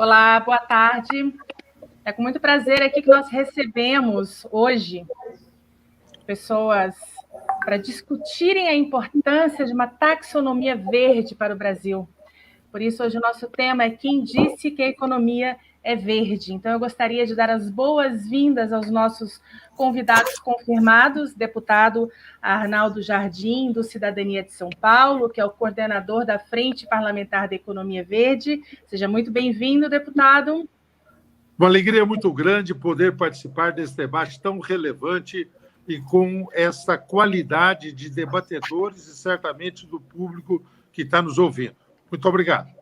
Olá, boa tarde. É com muito prazer aqui que nós recebemos hoje pessoas para discutirem a importância de uma taxonomia verde para o Brasil. Por isso, hoje o nosso tema é quem disse que a economia é verde. Então, eu gostaria de dar as boas-vindas aos nossos convidados confirmados, deputado Arnaldo Jardim, do Cidadania de São Paulo, que é o coordenador da Frente Parlamentar da Economia Verde. Seja muito bem-vindo, deputado. Uma alegria muito grande poder participar desse debate tão relevante e com essa qualidade de debatedores e certamente do público que está nos ouvindo. Muito obrigado.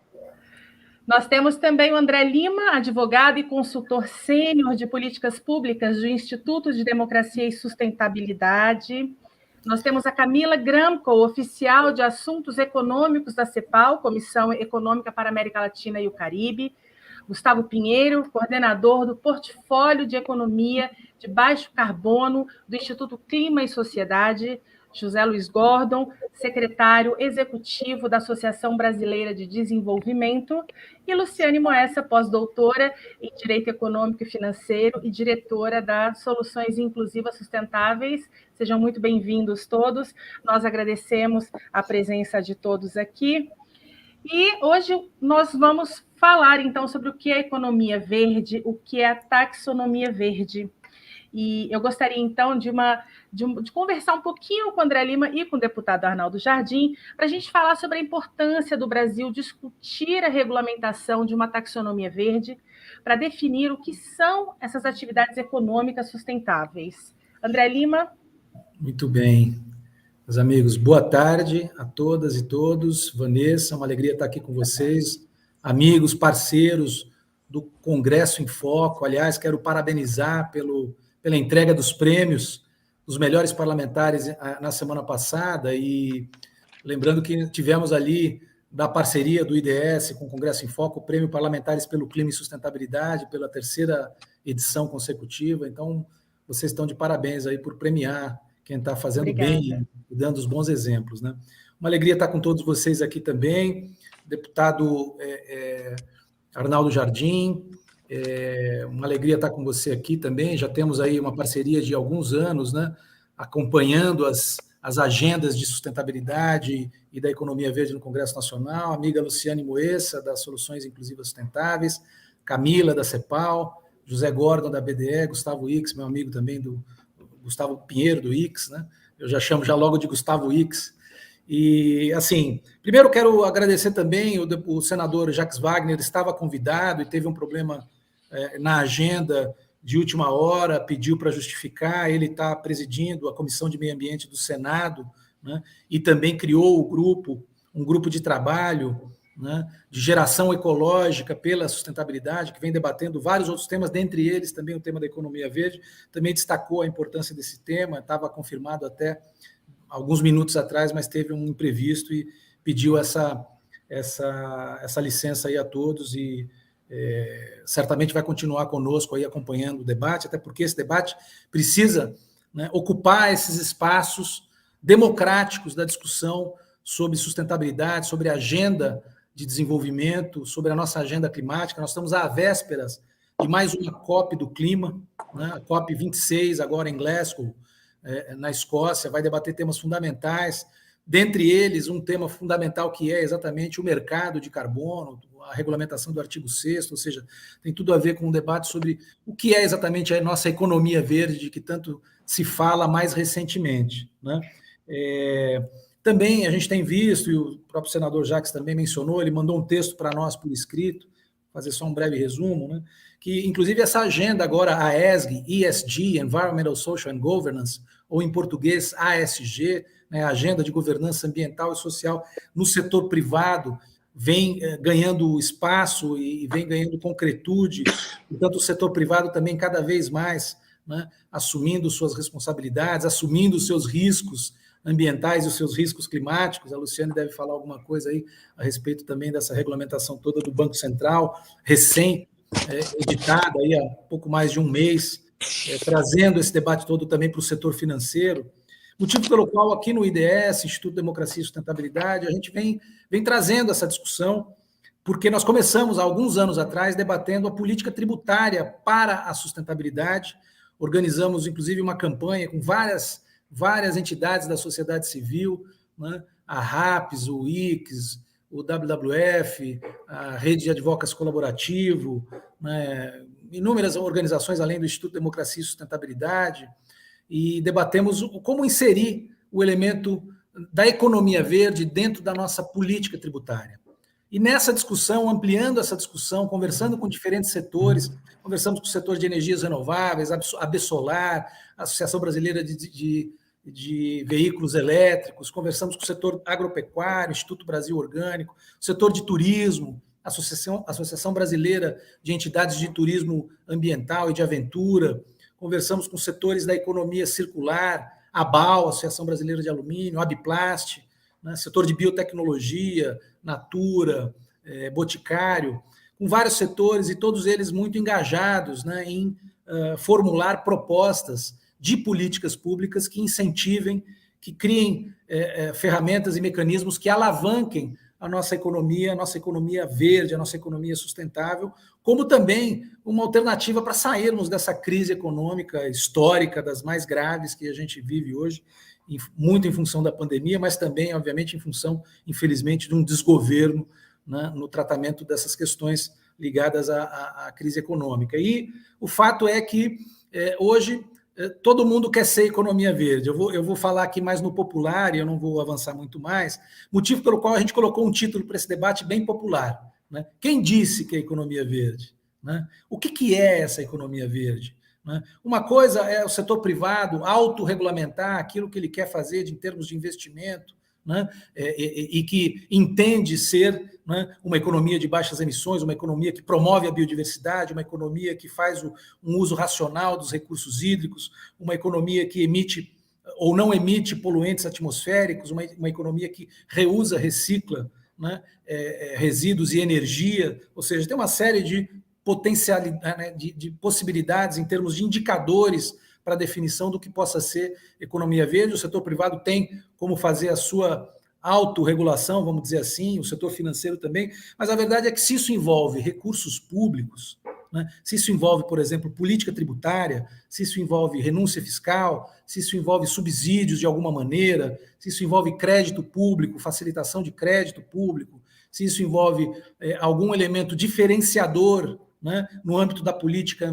Nós temos também o André Lima, advogado e consultor sênior de políticas públicas do Instituto de Democracia e Sustentabilidade. Nós temos a Camila Gramco, oficial de Assuntos Econômicos da CEPAL, Comissão Econômica para a América Latina e o Caribe. Gustavo Pinheiro, coordenador do Portfólio de Economia de Baixo Carbono do Instituto Clima e Sociedade. José Luiz Gordon, secretário executivo da Associação Brasileira de Desenvolvimento, e Luciane Moessa, pós-doutora em Direito Econômico e Financeiro e diretora da Soluções Inclusivas Sustentáveis. Sejam muito bem-vindos todos. Nós agradecemos a presença de todos aqui. E hoje nós vamos falar, então, sobre o que é a economia verde, o que é a taxonomia verde. E eu gostaria, então, de conversar um pouquinho com o André Lima e com o deputado Arnaldo Jardim, para a gente falar sobre a importância do Brasil discutir a regulamentação de uma taxonomia verde, para definir o que são essas atividades econômicas sustentáveis. André Lima. Muito bem. Meus amigos, boa tarde a todas e todos. Vanessa, uma alegria estar aqui com vocês. Amigos, parceiros do Congresso em Foco. Aliás, quero parabenizar pela entrega dos prêmios dos melhores parlamentares na semana passada, e lembrando que tivemos ali, da parceria do IDS com o Congresso em Foco, o Prêmio Parlamentares pelo Clima e Sustentabilidade, pela terceira edição consecutiva. Então, vocês estão de parabéns aí por premiar quem está fazendo bem e dando os bons exemplos, né? Uma alegria estar com todos vocês aqui também. Deputado Arnaldo Jardim, uma alegria estar com você aqui também. Já temos aí uma parceria de alguns anos, né, acompanhando as agendas de sustentabilidade e da economia verde no Congresso Nacional. A amiga Luciane Moessa, das Soluções Inclusivas Sustentáveis, Camila, da CEPAL, José Gordon, da BDE, Gustavo Ix, meu amigo também, do Gustavo Pinheiro, do Ix, né? Eu já chamo logo de Gustavo Ix. E, assim, primeiro quero agradecer também o senador Jacques Wagner, estava convidado e teve um problema na agenda de última hora, pediu para justificar. Ele está presidindo a Comissão de Meio Ambiente do Senado, né, e também criou um grupo de trabalho, né, de geração ecológica pela sustentabilidade, que vem debatendo vários outros temas, dentre eles também o tema da economia verde. Também destacou a importância desse tema, estava confirmado até alguns minutos atrás, mas teve um imprevisto e pediu essa licença aí a todos, e certamente vai continuar conosco aí acompanhando o debate, até porque esse debate precisa, né, ocupar esses espaços democráticos da discussão sobre sustentabilidade, sobre a agenda de desenvolvimento, sobre a nossa agenda climática. Nós estamos à vésperas de mais uma COP do clima, né, a COP 26, agora em Glasgow, na Escócia, vai debater temas fundamentais, dentre eles um tema fundamental que é exatamente o mercado de carbono, a regulamentação do artigo 6º, ou seja, tem tudo a ver com um debate sobre o que é exatamente a nossa economia verde, de que tanto se fala mais recentemente, né? Também a gente tem visto, e o próprio senador Jacques também mencionou, ele mandou um texto para nós por escrito, fazer só um breve resumo, né? Que, inclusive, essa agenda agora, a ESG, Environmental, Social and Governance, ou em português, ASG, né, Agenda de Governança Ambiental e Social no setor privado, vem ganhando espaço e vem ganhando concretude, portanto, o setor privado também cada vez mais, né, assumindo suas responsabilidades, assumindo os seus riscos ambientais e os seus riscos climáticos. A Luciane deve falar alguma coisa aí a respeito também dessa regulamentação toda do Banco Central, editada aí há pouco mais de um mês, trazendo esse debate todo também para o setor financeiro. Motivo pelo qual aqui no IDS, Instituto de Democracia e Sustentabilidade, a gente vem trazendo essa discussão porque nós começamos, há alguns anos atrás, debatendo a política tributária para a sustentabilidade. Organizamos, inclusive, uma campanha com várias entidades da sociedade civil, né? A RAPS, o ICS, o WWF, a Rede de Advocacy Colaborativo, né? Inúmeras organizações, além do Instituto Democracia e Sustentabilidade, e debatemos como inserir o elemento da economia verde dentro da nossa política tributária. E nessa discussão, ampliando essa discussão, conversando com diferentes setores, conversamos com o setor de energias renováveis, a Besolar, a Associação Brasileira de Veículos Elétricos, conversamos com o setor agropecuário, Instituto Brasil Orgânico, o setor de turismo, a Associação Brasileira de Entidades de Turismo Ambiental e de Aventura, conversamos com setores da economia circular, a ABAL, Associação Brasileira de Alumínio, a Abiplast, né, setor de biotecnologia, Natura, Boticário, com vários setores e todos eles muito engajados, né, em formular propostas de políticas públicas que incentivem, que criem ferramentas e mecanismos que alavanquem a nossa economia verde, a nossa economia sustentável, como também uma alternativa para sairmos dessa crise econômica histórica, das mais graves que a gente vive hoje, muito em função da pandemia, mas também, obviamente, em função, infelizmente, de um desgoverno, né, no tratamento dessas questões ligadas à crise econômica. E o fato é que hoje todo mundo quer ser economia verde. Eu vou falar aqui mais no popular e eu não vou avançar muito mais, motivo pelo qual a gente colocou um título para esse debate bem popular, né? Quem disse que é economia verde? Né? O que é essa economia verde? Né? Uma coisa é o setor privado autorregulamentar aquilo que ele quer fazer em termos de investimento, né? E que entende ser, né, uma economia de baixas emissões, uma economia que promove a biodiversidade, uma economia que faz um uso racional dos recursos hídricos, uma economia que emite ou não emite poluentes atmosféricos, uma economia que reusa, recicla, né, resíduos e energia, ou seja, tem uma série de potencialidade, né, de possibilidades em termos de indicadores para a definição do que possa ser economia verde. O setor privado tem como fazer a sua autorregulação, vamos dizer assim, o setor financeiro também, mas a verdade é que se isso envolve recursos públicos, né, se isso envolve, por exemplo, política tributária, se isso envolve renúncia fiscal, se isso envolve subsídios de alguma maneira, se isso envolve crédito público, facilitação de crédito público, se isso envolve algum elemento diferenciador, né, no âmbito da política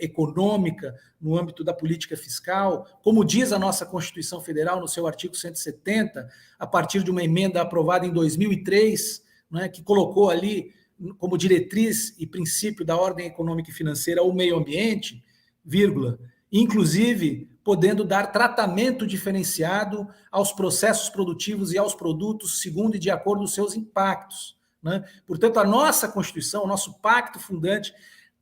econômica, no âmbito da política fiscal, como diz a nossa Constituição Federal no seu artigo 170, a partir de uma emenda aprovada em 2003, né, que colocou ali como diretriz e princípio da ordem econômica e financeira o meio ambiente, vírgula, inclusive podendo dar tratamento diferenciado aos processos produtivos e aos produtos segundo e de acordo com os seus impactos. Né? Portanto, a nossa Constituição, o nosso pacto fundante,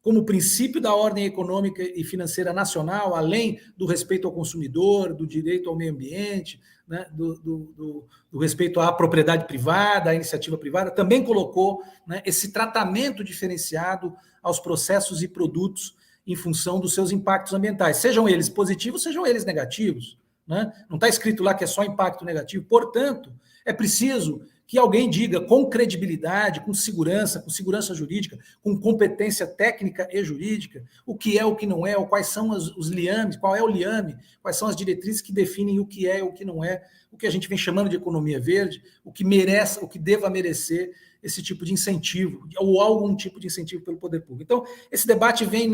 como princípio da ordem econômica e financeira nacional, além do respeito ao consumidor, do direito ao meio ambiente, né, do respeito à propriedade privada, à iniciativa privada, também colocou, né, esse tratamento diferenciado aos processos e produtos em função dos seus impactos ambientais, sejam eles positivos, sejam eles negativos. Né? Não está escrito lá que é só impacto negativo. Portanto, é preciso que alguém diga com credibilidade, com segurança jurídica, com competência técnica e jurídica, o que é, o que não é, ou quais são os liames, qual é o liame, quais são as diretrizes que definem o que é e o que não é, o que a gente vem chamando de economia verde, o que merece, o que deva merecer esse tipo de incentivo, ou algum tipo de incentivo pelo poder público. Então, esse debate vem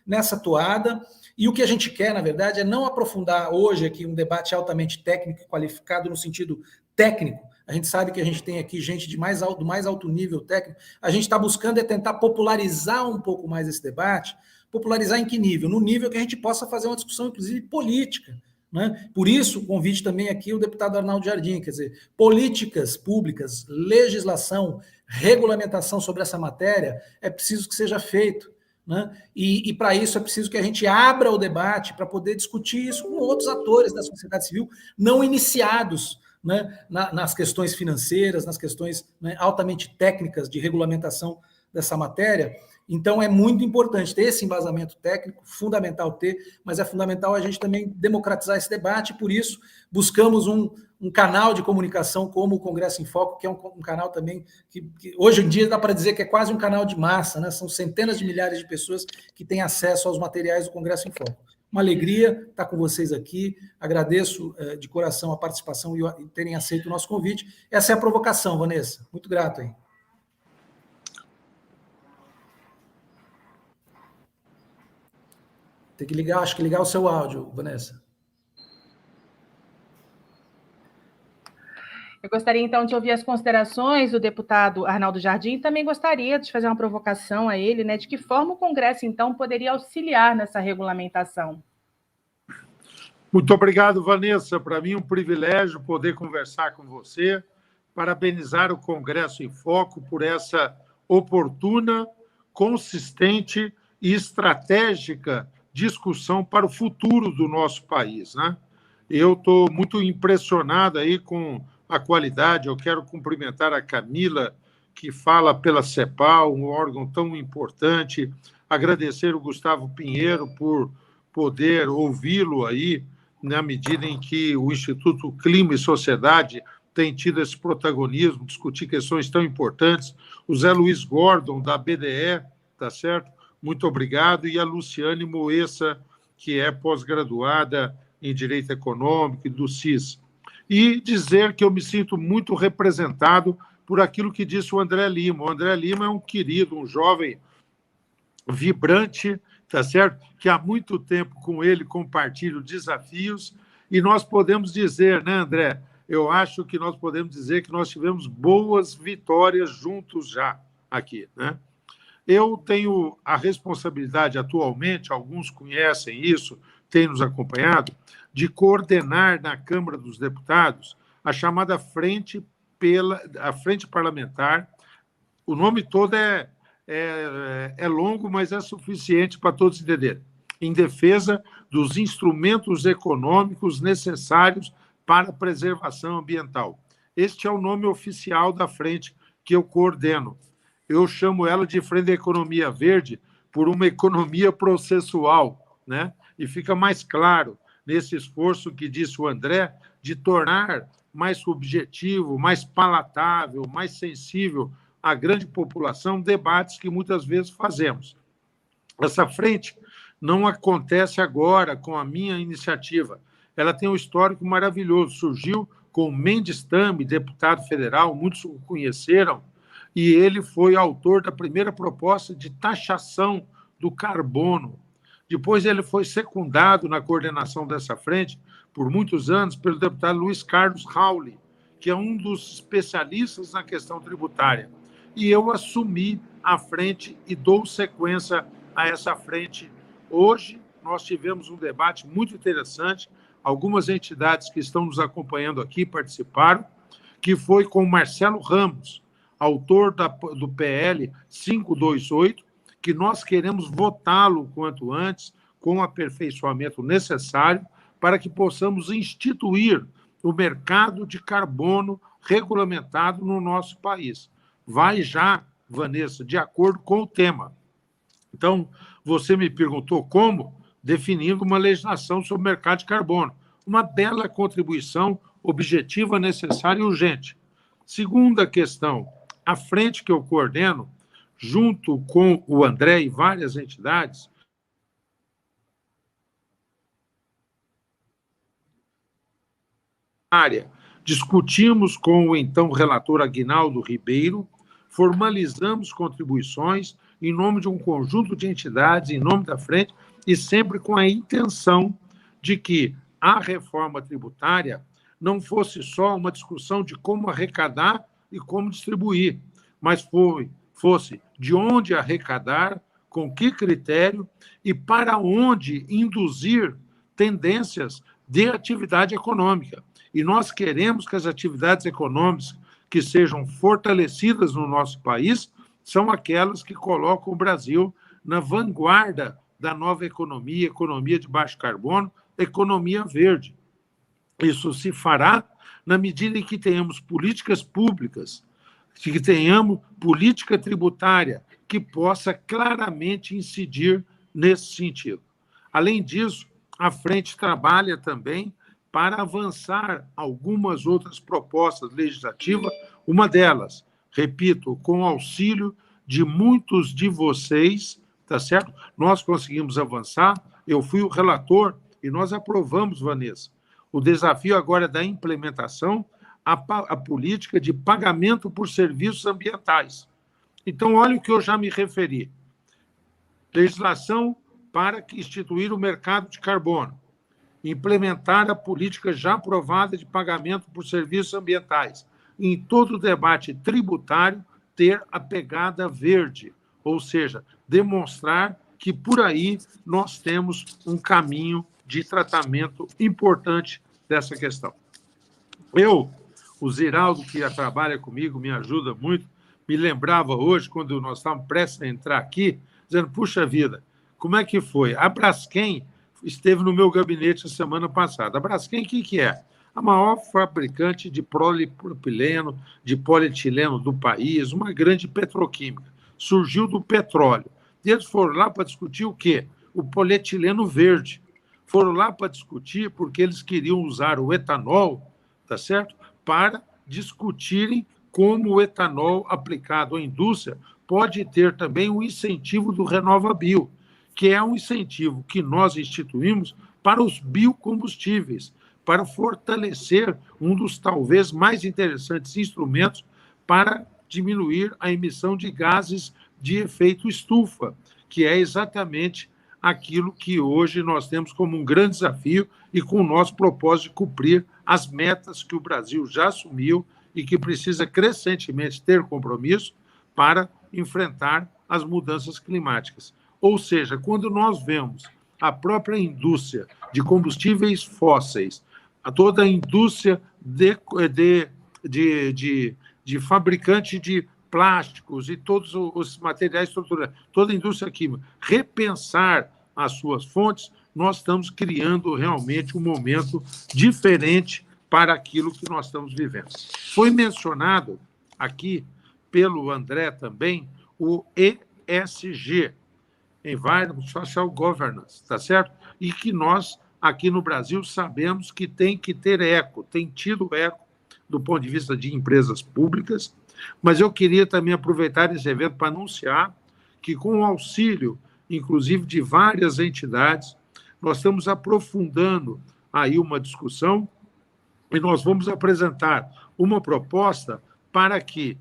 nessa toada, e o que a gente quer, na verdade, é não aprofundar hoje aqui um debate altamente técnico e qualificado no sentido técnico. A gente sabe que a gente tem aqui gente do mais alto nível técnico. A gente está buscando tentar popularizar um pouco mais esse debate. Popularizar em que nível? No nível que a gente possa fazer uma discussão, inclusive, política. Né? Por isso, o convite também aqui o deputado Arnaldo Jardim, quer dizer, políticas públicas, legislação, regulamentação sobre essa matéria, é preciso que seja feito. Né? E para isso é preciso que a gente abra o debate para poder discutir isso com outros atores da sociedade civil não iniciados, né, nas questões financeiras, nas questões, né, altamente técnicas de regulamentação dessa matéria, Então, é muito importante ter esse embasamento técnico, fundamental ter, mas é fundamental a gente também democratizar esse debate, por isso buscamos um canal de comunicação como o Congresso em Foco, que é um canal também que hoje em dia dá para dizer que é quase um canal de massa, né? São centenas de milhares de pessoas que têm acesso aos materiais do Congresso em Foco. Uma alegria estar com vocês aqui, agradeço de coração a participação e terem aceito o nosso convite. Essa é a provocação, Vanessa. Muito grato aí. Tem que ligar, acho que ligar o seu áudio, Vanessa. Eu gostaria, então, de ouvir as considerações do deputado Arnaldo Jardim e também gostaria de fazer uma provocação a ele, né, de que forma o Congresso, então, poderia auxiliar nessa regulamentação. Muito obrigado, Vanessa. Para mim, um privilégio poder conversar com você, parabenizar o Congresso em Foco por essa oportuna, consistente e estratégica discussão para o futuro do nosso país, né? Eu estou muito impressionado aí com a qualidade. Eu quero cumprimentar a Camila, que fala pela CEPAL, um órgão tão importante, agradecer o Gustavo Pinheiro por poder ouvi-lo aí, na medida em que o Instituto Clima e Sociedade tem tido esse protagonismo, discutir questões tão importantes, o Zé Luiz Gordon, da BDE, tá certo? Muito obrigado, e a Luciane Moessa, que é pós-graduada em Direito Econômico e do CIS. E dizer que eu me sinto muito representado por aquilo que disse o André Lima. O André Lima é um querido, um jovem vibrante, tá certo? Que há muito tempo com ele compartilho desafios, e nós podemos dizer, né, André? Eu acho que nós podemos dizer que nós tivemos boas vitórias juntos já aqui, né? Eu tenho a responsabilidade atualmente, alguns conhecem isso, têm nos acompanhado, de coordenar na Câmara dos Deputados a chamada Frente Parlamentar. O nome todo é longo, mas é suficiente para todos entenderem. Em defesa dos instrumentos econômicos necessários para a preservação ambiental. Este é o nome oficial da frente que eu coordeno. Eu chamo ela de Frente da Economia Verde por uma economia processual, né? E fica mais claro nesse esforço que disse o André de tornar mais subjetivo, mais palatável, mais sensível à grande população debates que muitas vezes fazemos. Essa frente não acontece agora com a minha iniciativa. Ela tem um histórico maravilhoso. Surgiu com Mendes Tame, deputado federal, muitos o conheceram, e ele foi autor da primeira proposta de taxação do carbono. Depois ele foi secundado na coordenação dessa frente, por muitos anos, pelo deputado Luiz Carlos Rauli, que é um dos especialistas na questão tributária. E eu assumi a frente e dou sequência a essa frente. Hoje, nós tivemos um debate muito interessante, algumas entidades que estão nos acompanhando aqui participaram, que foi com o Marcelo Ramos, autor do PL 528, que nós queremos votá-lo o quanto antes, com o aperfeiçoamento necessário, para que possamos instituir o mercado de carbono regulamentado no nosso país. Vai já, Vanessa, de acordo com o tema. Então, você me perguntou como? Definindo uma legislação sobre o mercado de carbono. Uma bela contribuição objetiva, necessária e urgente. Segunda questão, a frente que eu coordeno, junto com o André e várias entidades, discutimos com o então relator Aguinaldo Ribeiro, formalizamos contribuições em nome de um conjunto de entidades, em nome da frente, e sempre com a intenção de que a reforma tributária não fosse só uma discussão de como arrecadar e como distribuir, mas fosse de onde arrecadar, com que critério e para onde induzir tendências de atividade econômica. E nós queremos que as atividades econômicas que sejam fortalecidas no nosso país são aquelas que colocam o Brasil na vanguarda da nova economia, economia de baixo carbono, economia verde. Isso se fará na medida em que tenhamos políticas públicas, que tenhamos política tributária que possa claramente incidir nesse sentido. Além disso, a frente trabalha também para avançar algumas outras propostas legislativas, uma delas, repito, com o auxílio de muitos de vocês, tá certo? Nós conseguimos avançar, eu fui o relator e nós aprovamos, Vanessa. O desafio agora é da implementação, a política de pagamento por serviços ambientais. Então, olha o que eu já me referi. Legislação para instituir o mercado de carbono, implementar a política já aprovada de pagamento por serviços ambientais, em todo o debate tributário, ter a pegada verde, ou seja, demonstrar que por aí nós temos um caminho de tratamento importante dessa questão. O Ziraldo, que trabalha comigo, me ajuda muito, me lembrava hoje, quando nós estávamos prestes a entrar aqui, dizendo, puxa vida, como é que foi? A Braskem esteve no meu gabinete a semana passada. A Braskem, o que é? A maior fabricante de polipropileno, de polietileno do país, uma grande petroquímica. Surgiu do petróleo. E eles foram lá para discutir o quê? O polietileno verde. Foram lá para discutir porque eles queriam usar o etanol, tá certo? Para discutirem como o etanol aplicado à indústria pode ter também um incentivo do RenovaBio, que é um incentivo que nós instituímos para os biocombustíveis, para fortalecer um dos talvez mais interessantes instrumentos para diminuir a emissão de gases de efeito estufa, que é exatamente aquilo que hoje nós temos como um grande desafio e com o nosso propósito de cumprir as metas que o Brasil já assumiu e que precisa crescentemente ter compromisso para enfrentar as mudanças climáticas. Ou seja, quando nós vemos a própria indústria de combustíveis fósseis, toda a indústria de fabricante de plásticos e todos os materiais estruturais, toda a indústria química, repensar as suas fontes, nós estamos criando realmente um momento diferente para aquilo que nós estamos vivendo. Foi mencionado aqui pelo André também o ESG, Environment Social Governance, tá certo? E que nós, aqui no Brasil, sabemos que tem que ter eco, tem tido eco do ponto de vista de empresas públicas, mas eu queria também aproveitar esse evento para anunciar que, com o auxílio, inclusive, de várias entidades, nós estamos aprofundando aí uma discussão e nós vamos apresentar uma proposta para que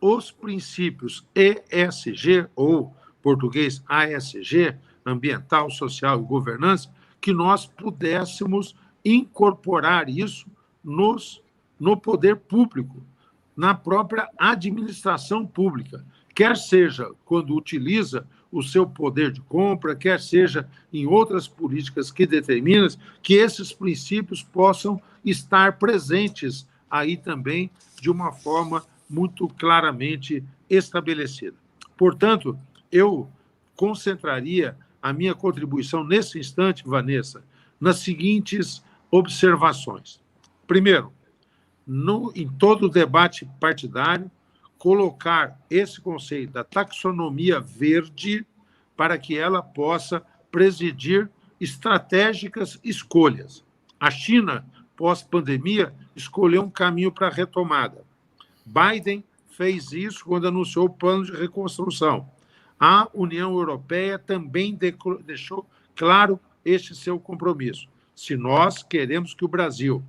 os princípios ESG, ou português ASG, ambiental, social e governança, que nós pudéssemos incorporar isso no poder público, na própria administração pública, quer seja quando utiliza o seu poder de compra, quer seja em outras políticas que determinam que esses princípios possam estar presentes aí também de uma forma muito claramente estabelecida. Portanto, eu concentraria a minha contribuição nesse instante, Vanessa, nas seguintes observações. Primeiro, em todo o debate partidário, colocar esse conceito da taxonomia verde para que ela possa presidir estratégicas escolhas. A China, pós-pandemia, escolheu um caminho para a retomada. Biden fez isso quando anunciou o plano de reconstrução. A União Europeia também deixou claro este seu compromisso. Se nós queremos que o Brasil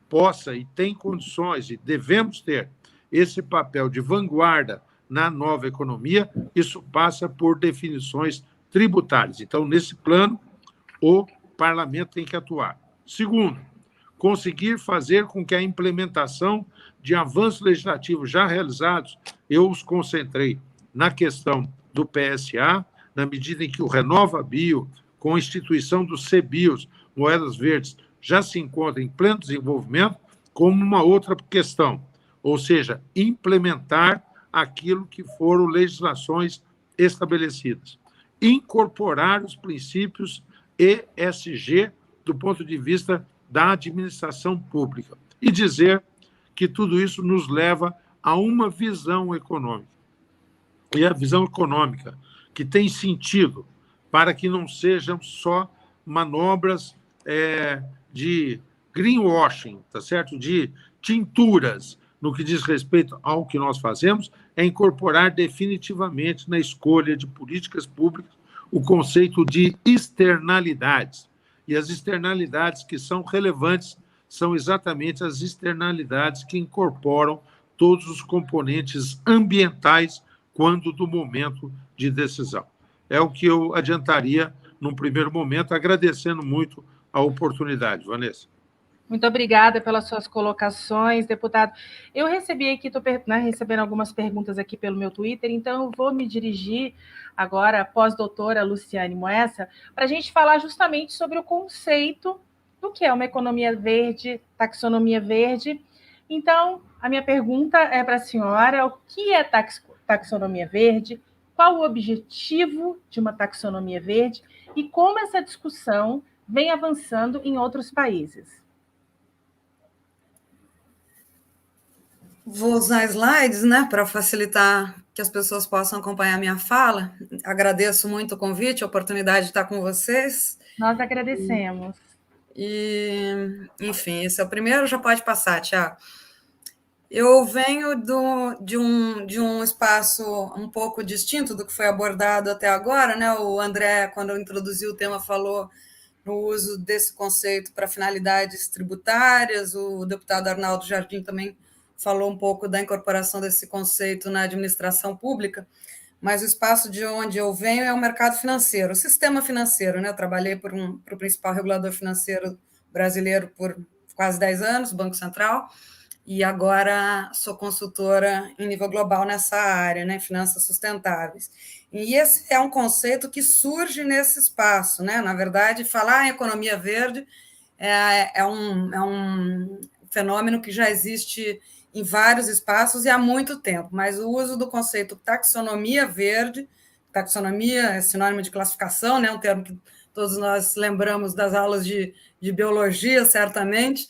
possa e tem condições, e devemos ter, esse papel de vanguarda na nova economia, isso passa por definições tributárias. Então, nesse plano, o parlamento tem que atuar. Segundo, conseguir fazer com que a implementação de avanços legislativos já realizados, eu os concentrei na questão do PSA, na medida em que o RenovaBio, com a instituição dos CBIOS, moedas verdes, já se encontra em pleno desenvolvimento, como uma outra questão, ou seja, implementar aquilo que foram legislações estabelecidas. Incorporar os princípios ESG do ponto de vista da administração pública e dizer que tudo isso nos leva a uma visão econômica. e a visão econômica, que tem sentido, para que não sejam só manobras de greenwashing, tá certo? De tinturas no que diz respeito ao que nós fazemos, é incorporar definitivamente na escolha de políticas públicas o conceito de externalidades. E as externalidades que são relevantes são exatamente as externalidades que incorporam todos os componentes ambientais quando do momento de decisão. É o que eu adiantaria num primeiro momento, agradecendo muito a oportunidade. Vanessa. Muito obrigada pelas suas colocações, deputado. Eu recebi aqui, estou recebendo algumas perguntas aqui pelo meu Twitter, então eu vou me dirigir agora à pós-doutora Luciane Moessa, para a gente falar justamente sobre o conceito do que é uma economia verde, taxonomia verde. Então, a minha pergunta é para a senhora: o que é taxonomia verde? Qual o objetivo de uma taxonomia verde? E como essa discussão vem avançando em outros países? Vou usar slides, né, para facilitar que as pessoas possam acompanhar a minha fala. Agradeço muito o convite, a oportunidade de estar com vocês. Nós agradecemos. Enfim, esse é o primeiro, já pode passar, Tiago. Eu venho de um espaço um pouco distinto do que foi abordado até agora, né? O André, quando introduziu o tema, falou no uso desse conceito para finalidades tributárias, o deputado Arnaldo Jardim também falou um pouco da incorporação desse conceito na administração pública, mas o espaço de onde eu venho é o mercado financeiro, o sistema financeiro, né? Eu trabalhei para o principal regulador financeiro brasileiro por quase 10 anos, o Banco Central, e agora sou consultora em nível global nessa área, né? Finanças sustentáveis. E esse é um conceito que surge nesse espaço, né? Na verdade, falar em economia verde é um fenômeno que já existe em vários espaços e há muito tempo, mas o uso do conceito taxonomia verde, taxonomia é sinônimo de classificação, né? Um termo que todos nós lembramos das aulas de biologia, certamente,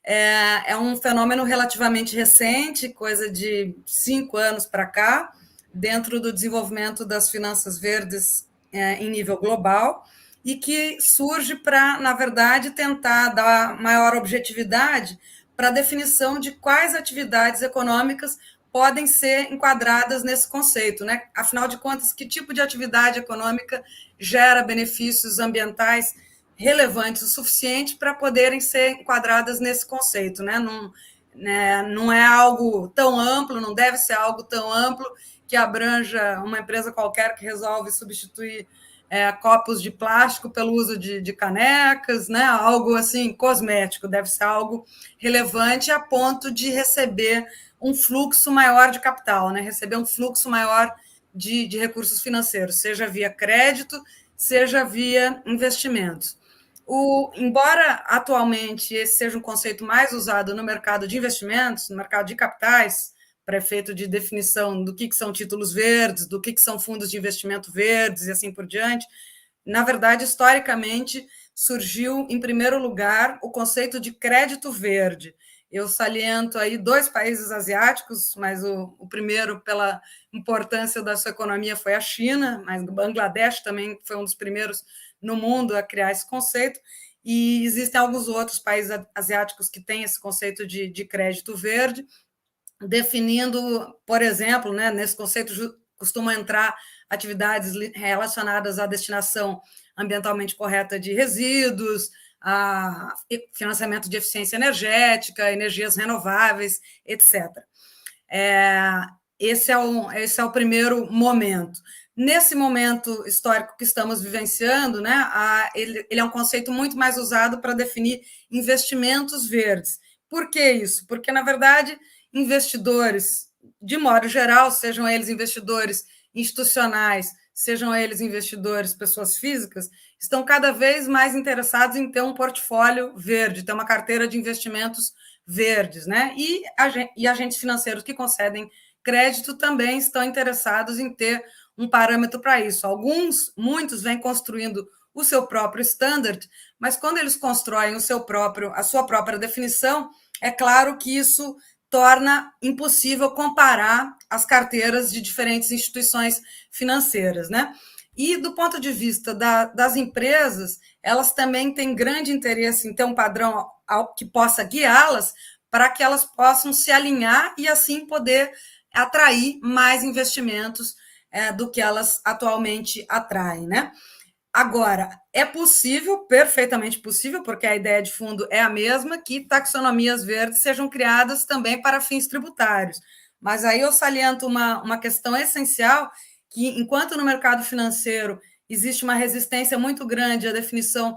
é um fenômeno relativamente recente, coisa de 5 anos para cá, dentro do desenvolvimento das finanças verdes em nível global, e que surge para, na verdade, tentar dar maior objetividade para a definição de quais atividades econômicas podem ser enquadradas nesse conceito, né? Afinal de contas, que tipo de atividade econômica gera benefícios ambientais relevantes o suficiente para poderem ser enquadradas nesse conceito, né? Não é algo tão amplo, não deve ser algo tão amplo que abranja uma empresa qualquer que resolve substituir copos de plástico pelo uso de canecas, né? Algo assim cosmético, deve ser algo relevante a ponto de receber um fluxo maior de capital, né? Receber um fluxo maior de recursos financeiros, seja via crédito, seja via investimentos. Embora atualmente esse seja um conceito mais usado no mercado de investimentos, no mercado de capitais, para efeito de definição do que são títulos verdes, do que são fundos de investimento verdes e assim por diante, na verdade, historicamente, surgiu, em primeiro lugar, o conceito de crédito verde. Eu saliento aí 2 países asiáticos, mas o primeiro, pela importância da sua economia, foi a China, mas o Bangladesh também foi um dos primeiros no mundo a criar esse conceito, e existem alguns outros países asiáticos que têm esse conceito de crédito verde, definindo, por exemplo, né, nesse conceito costumam entrar atividades relacionadas à destinação ambientalmente correta de resíduos, a financiamento de eficiência energética, energias renováveis, etc. Esse é o primeiro momento. Nesse momento histórico que estamos vivenciando, né, ele é um conceito muito mais usado para definir investimentos verdes. Por que isso? Porque, na verdade, investidores, de modo geral, sejam eles investidores institucionais, sejam eles investidores, pessoas físicas, estão cada vez mais interessados em ter um portfólio verde, ter uma carteira de investimentos verdes, né? E agentes financeiros que concedem crédito também estão interessados em ter um parâmetro para isso. Muitos vêm construindo o seu próprio standard, mas quando eles constroem a sua própria definição, é claro que isso torna impossível comparar as carteiras de diferentes instituições financeiras, né? E do ponto de vista das empresas, elas também têm grande interesse em ter um padrão que possa guiá-las para que elas possam se alinhar e assim poder atrair mais investimentos do que elas atualmente atraem, né? Agora, é possível, perfeitamente possível, porque a ideia de fundo é a mesma, que taxonomias verdes sejam criadas também para fins tributários. Mas aí eu saliento uma questão essencial, que enquanto no mercado financeiro existe uma resistência muito grande à definição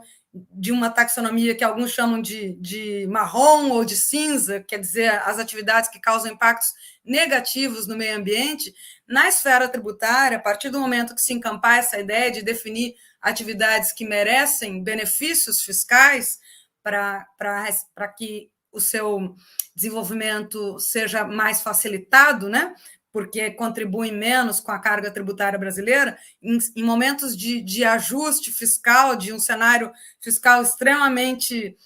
de uma taxonomia que alguns chamam de marrom ou de cinza, quer dizer, as atividades que causam impactos negativos no meio ambiente, na esfera tributária, a partir do momento que se encampar essa ideia de definir atividades que merecem benefícios fiscais para que o seu desenvolvimento seja mais facilitado, né? Porque contribuem menos com a carga tributária brasileira, em momentos de ajuste fiscal, de um cenário fiscal extremamente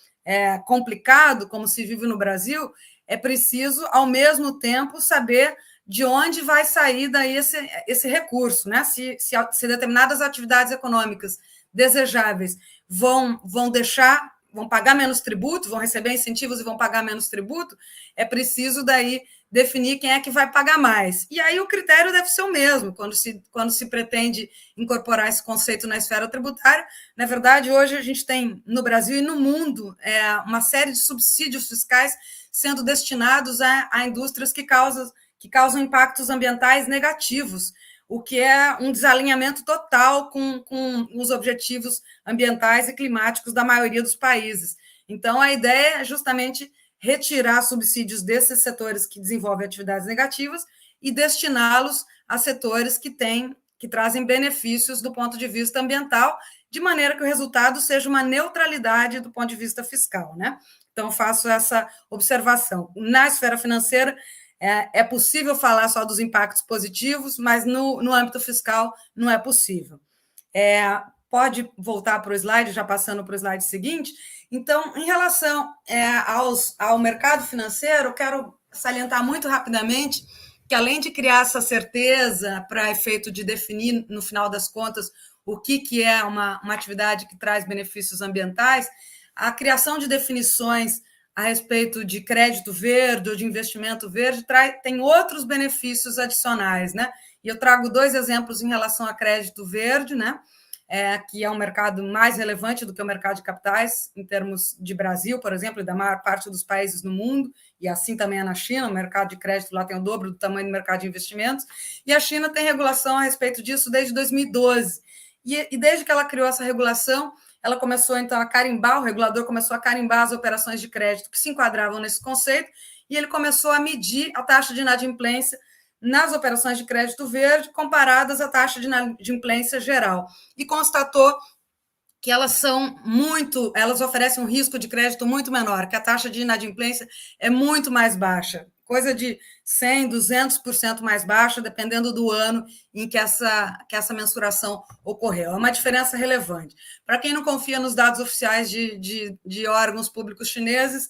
complicado, como se vive no Brasil, é preciso, ao mesmo tempo, saber de onde vai sair daí esse recurso, né? Se determinadas atividades econômicas desejáveis vão pagar menos tributo, vão receber incentivos e vão pagar menos tributo, é preciso daí definir quem é que vai pagar mais. E aí o critério deve ser o mesmo, quando se pretende incorporar esse conceito na esfera tributária. Na verdade, hoje a gente tem, no Brasil e no mundo, uma série de subsídios fiscais sendo destinados a indústrias que causam impactos ambientais negativos, o que é um desalinhamento total com os objetivos ambientais e climáticos da maioria dos países. Então, a ideia é justamente retirar subsídios desses setores que desenvolvem atividades negativas e destiná-los a setores que trazem benefícios do ponto de vista ambiental, de maneira que o resultado seja uma neutralidade do ponto de vista fiscal, né? Então, faço essa observação. Na esfera financeira, é possível falar só dos impactos positivos, mas no âmbito fiscal não é possível. Pode voltar para o slide, já passando para o slide seguinte. Então, em relação ao mercado financeiro, eu quero salientar muito rapidamente que, além de criar essa certeza para efeito de definir, no final das contas, o que é uma atividade que traz benefícios ambientais, a criação de definições a respeito de crédito verde ou de investimento verde tem outros benefícios adicionais, né? E eu trago 2 exemplos em relação a crédito verde, né? Que é um mercado mais relevante do que o mercado de capitais, em termos de Brasil, por exemplo, e da maior parte dos países no mundo, e assim também é na China, o mercado de crédito lá tem o dobro do tamanho do mercado de investimentos, e a China tem regulação a respeito disso desde 2012. E desde que ela criou essa regulação, ela começou, então, a carimbar, o regulador começou a carimbar as operações de crédito que se enquadravam nesse conceito, e ele começou a medir a taxa de inadimplência nas operações de crédito verde comparadas à taxa de inadimplência geral, e constatou que elas oferecem um risco de crédito muito menor, que a taxa de inadimplência é muito mais baixa, coisa de 100%, 200% mais baixa, dependendo do ano em que essa mensuração ocorreu. É uma diferença relevante. Para quem não confia nos dados oficiais de órgãos públicos chineses,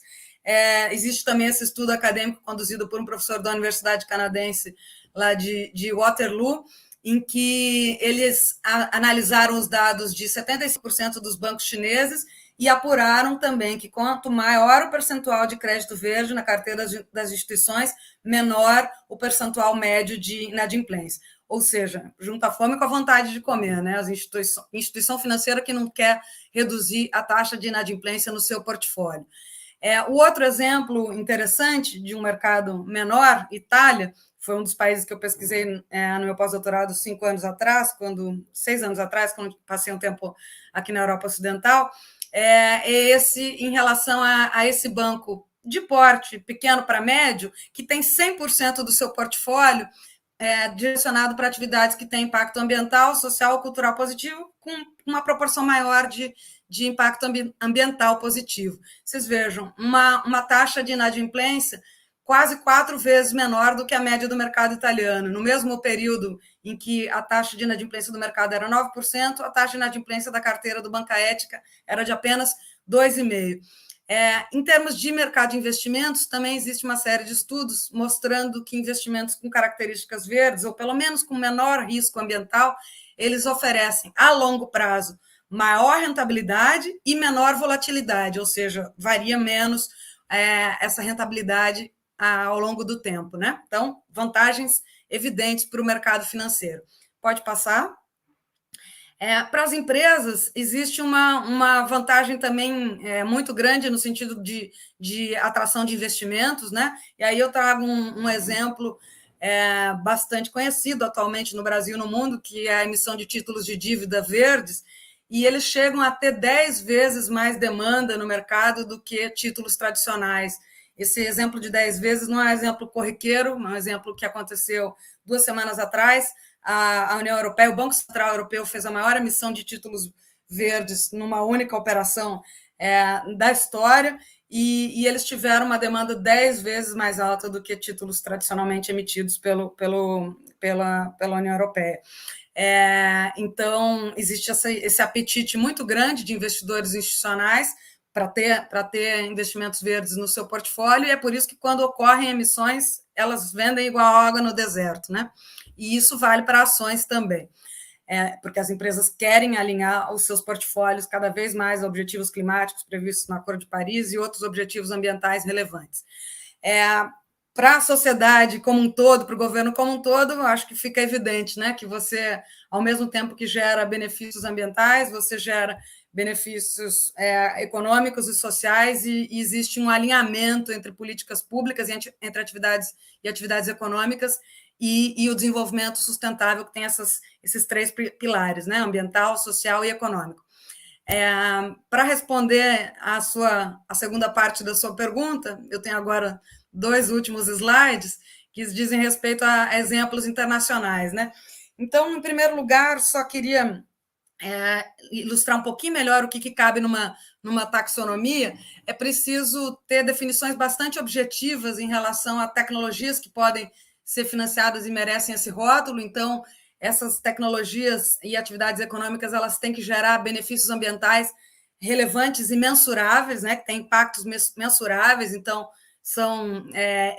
existe também esse estudo acadêmico conduzido por um professor da Universidade Canadense, lá de Waterloo, em que eles analisaram os dados de 75% dos bancos chineses e apuraram também que quanto maior o percentual de crédito verde na carteira das instituições, menor o percentual médio de inadimplência. Ou seja, junta a fome com a vontade de comer, né? As instituição financeira que não quer reduzir a taxa de inadimplência no seu portfólio. O outro exemplo interessante de um mercado menor, Itália, foi um dos países que eu pesquisei no meu pós-doutorado 6 anos atrás, quando passei um tempo aqui na Europa Ocidental, em relação a esse banco de porte pequeno para médio, que tem 100% do seu portfólio direcionado para atividades que têm impacto ambiental, social ou cultural positivo, com uma proporção maior de impacto ambiental positivo. Vocês vejam, uma taxa de inadimplência quase 4 vezes menor do que a média do mercado italiano. No mesmo período em que a taxa de inadimplência do mercado era 9%, a taxa de inadimplência da carteira do Banca Ética era de apenas 2,5%. Em termos de mercado de investimentos, também existe uma série de estudos mostrando que investimentos com características verdes, ou pelo menos com menor risco ambiental, eles oferecem, a longo prazo, maior rentabilidade e menor volatilidade, ou seja, varia menos essa rentabilidade ao longo do tempo, né? Então, vantagens evidentes para o mercado financeiro. Pode passar? Para as empresas, existe uma vantagem também muito grande no sentido de atração de investimentos, né? E aí eu trago um exemplo bastante conhecido atualmente no Brasil e no mundo, que é a emissão de títulos de dívida verdes, e eles chegam a ter 10 vezes mais demanda no mercado do que títulos tradicionais. Esse exemplo de 10 vezes não é um exemplo corriqueiro, é um exemplo que aconteceu 2 semanas atrás. A União Europeia, o Banco Central Europeu, fez a maior emissão de títulos verdes numa única operação da história, e eles tiveram uma demanda 10 vezes mais alta do que títulos tradicionalmente emitidos pela União Europeia. Então, existe esse apetite muito grande de investidores institucionais para ter investimentos verdes no seu portfólio, e é por isso que, quando ocorrem emissões, elas vendem igual água no deserto, né? E isso vale para ações também, porque as empresas querem alinhar os seus portfólios cada vez mais a objetivos climáticos previstos no Acordo de Paris e outros objetivos ambientais relevantes. Para a sociedade como um todo, para o governo como um todo, acho que fica evidente, né, que você, ao mesmo tempo que gera benefícios ambientais, você gera benefícios econômicos e sociais, e existe um alinhamento entre políticas públicas, entre atividades e atividades econômicas, e o desenvolvimento sustentável, que tem esses 3 pilares, né, ambiental, social e econômico. Para responder a segunda parte da sua pergunta, eu tenho agora 2 últimos slides que dizem respeito a exemplos internacionais, né? Então, em primeiro lugar, só queria ilustrar um pouquinho melhor o que cabe numa taxonomia. É preciso ter definições bastante objetivas em relação a tecnologias que podem ser financiadas e merecem esse rótulo. Então, essas tecnologias e atividades econômicas, elas têm que gerar benefícios ambientais relevantes e mensuráveis, né, que têm impactos mensuráveis. Então, são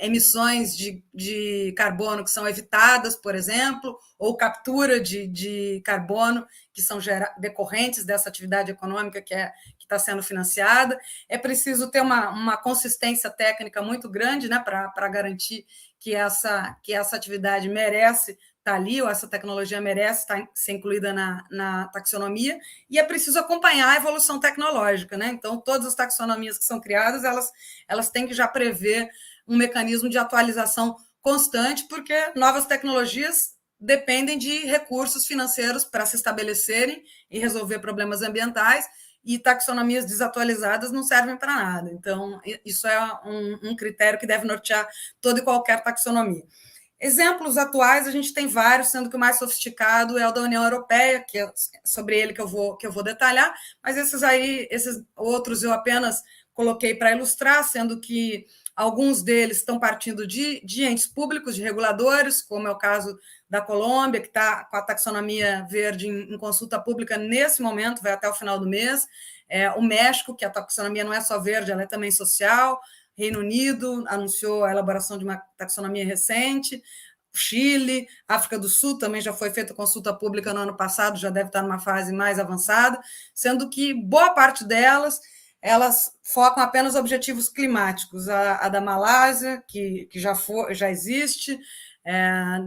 emissões de carbono que são evitadas, por exemplo, ou captura de carbono que são decorrentes dessa atividade econômica que está sendo financiada. É preciso ter uma consistência técnica muito grande, né, para garantir que essa atividade merece estar ali, ou essa tecnologia merece ser incluída na taxonomia, e é preciso acompanhar a evolução tecnológica, né? Então, todas as taxonomias que são criadas, elas têm que já prever um mecanismo de atualização constante, porque novas tecnologias dependem de recursos financeiros para se estabelecerem e resolver problemas ambientais, e taxonomias desatualizadas não servem para nada. Então, isso é um critério que deve nortear toda e qualquer taxonomia. Exemplos atuais, a gente tem vários, sendo que o mais sofisticado é o da União Europeia, que é sobre ele que eu vou detalhar, mas esses outros eu apenas coloquei para ilustrar, sendo que alguns deles estão partindo de entes públicos, de reguladores, como é o caso da Colômbia, que está com a taxonomia verde em consulta pública nesse momento, vai até o final do mês. O México, que a taxonomia não é só verde, ela é também social. Reino Unido anunciou a elaboração de uma taxonomia recente. Chile, África do Sul também já foi feita consulta pública no ano passado, já deve estar numa fase mais avançada, sendo que boa parte delas elas focam apenas objetivos climáticos. A da Malásia, que já existe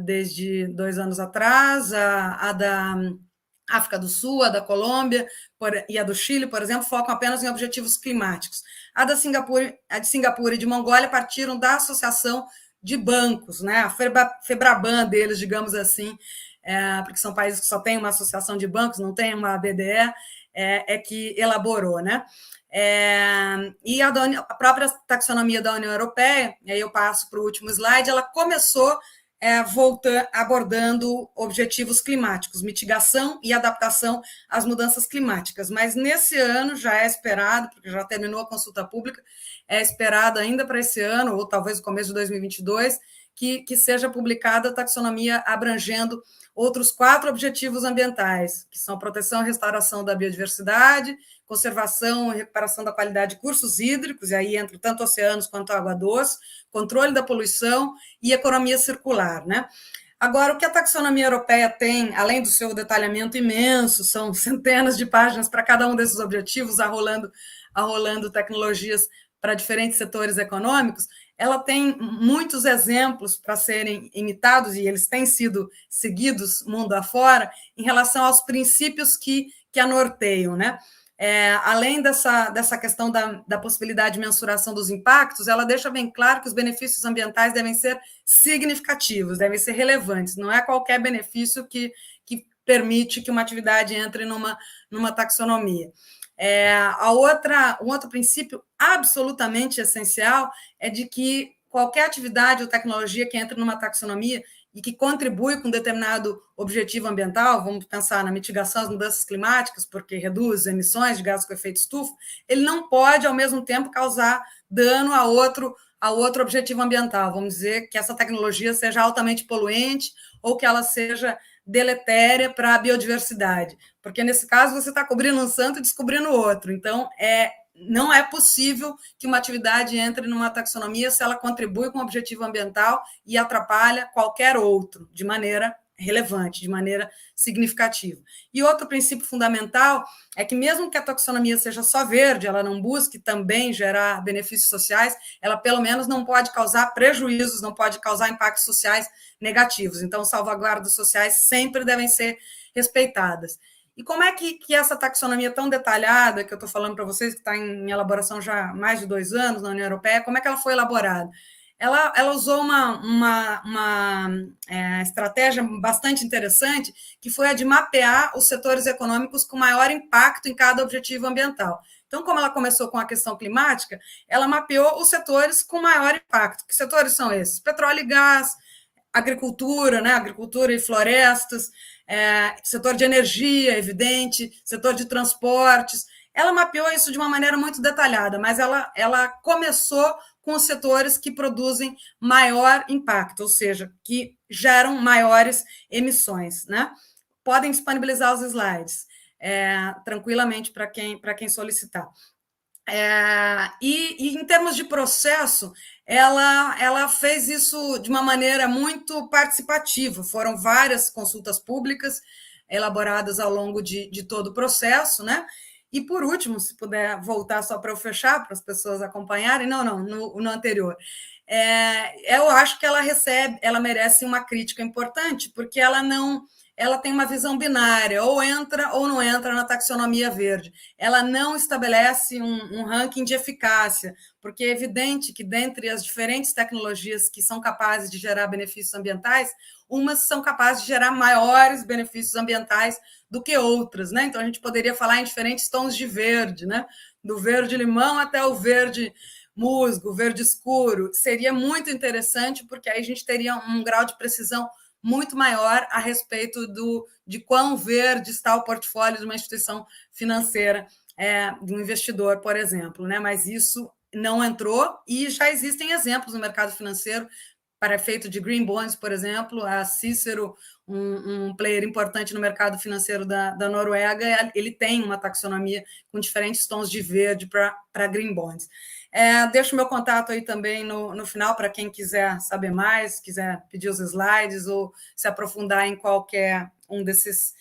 desde 2 anos atrás, a da África do Sul, a da Colômbia e a do Chile, por exemplo, focam apenas em objetivos climáticos. A de Singapura e de Mongólia partiram da associação de bancos, né? A FEBRABAN deles, digamos assim, porque são países que só têm uma associação de bancos, não tem uma ABDE, que elaborou, né? E a própria taxonomia da União Europeia, e aí eu passo para o último slide, ela começou abordando objetivos climáticos, mitigação e adaptação às mudanças climáticas. Mas nesse ano já é esperado, porque já terminou a consulta pública, é esperado ainda para esse ano, ou talvez no começo de 2022, que seja publicada a taxonomia abrangendo outros 4 objetivos ambientais, que são proteção e restauração da biodiversidade, conservação e recuperação da qualidade de cursos hídricos, e aí entra tanto oceanos quanto água doce, controle da poluição e economia circular, né? Agora, o que a taxonomia europeia tem, além do seu detalhamento imenso, são centenas de páginas para cada um desses objetivos, arrolando tecnologias para diferentes setores econômicos, ela tem muitos exemplos para serem imitados, e eles têm sido seguidos mundo afora, em relação aos princípios que a norteiam, né? Além dessa questão da possibilidade de mensuração dos impactos, ela deixa bem claro que os benefícios ambientais devem ser significativos, devem ser relevantes, não é qualquer benefício que permite que uma atividade entre numa taxonomia. Um outro princípio absolutamente essencial é de que qualquer atividade ou tecnologia que entre numa taxonomia e que contribui com determinado objetivo ambiental, vamos pensar na mitigação das mudanças climáticas, porque reduz emissões de gases com efeito estufa, ele não pode, ao mesmo tempo, causar dano a outro objetivo ambiental. Vamos dizer que essa tecnologia seja altamente poluente ou que ela seja deletéria para a biodiversidade, porque, nesse caso, você está cobrindo um santo e descobrindo outro. Então, não é possível que uma atividade entre numa taxonomia se ela contribui com o objetivo ambiental e atrapalha qualquer outro, de maneira relevante, de maneira significativa. E outro princípio fundamental é que, mesmo que a taxonomia seja só verde, ela não busque também gerar benefícios sociais, ela, pelo menos, não pode causar prejuízos, não pode causar impactos sociais negativos. Então, salvaguardas sociais sempre devem ser respeitadas. E como é que essa taxonomia tão detalhada, que eu estou falando para vocês, que está em elaboração já há mais de 2 anos na União Europeia, como é que ela foi elaborada? Ela usou uma estratégia bastante interessante, que foi a de mapear os setores econômicos com maior impacto em cada objetivo ambiental. Então, como ela começou com a questão climática, ela mapeou os setores com maior impacto. Que setores são esses? Petróleo e gás, agricultura, né? Agricultura e florestas, setor de energia, evidente, setor de transportes. Ela mapeou isso de uma maneira muito detalhada, mas ela começou com os setores que produzem maior impacto, ou seja, que geram maiores emissões, né? Podem disponibilizar os slides tranquilamente para quem solicitar. E em termos de processo, ela fez isso de uma maneira muito participativa. Foram várias consultas públicas elaboradas ao longo de todo o processo, né? E, por último, se puder voltar só para eu fechar, para as pessoas acompanharem, no anterior, eu acho que ela merece uma crítica importante, porque ela tem uma visão binária, ou entra ou não entra na taxonomia verde. Ela não estabelece um ranking de eficácia, porque é evidente que, dentre as diferentes tecnologias que são capazes de gerar benefícios ambientais, umas são capazes de gerar maiores benefícios ambientais do que outras, né? Então, a gente poderia falar em diferentes tons de verde, né? Do verde limão até o verde musgo, verde escuro. Seria muito interessante, porque aí a gente teria um grau de precisão muito maior a respeito de quão verde está o portfólio de uma instituição financeira, de um investidor, por exemplo, né? Mas isso não entrou, e já existem exemplos no mercado financeiro para efeito de green bonds, por exemplo. A Cicero, um player importante no mercado financeiro da Noruega, ele tem uma taxonomia com diferentes tons de verde para green bonds. Deixo meu contato aí também no final para quem quiser saber mais, quiser pedir os slides ou se aprofundar em qualquer um desses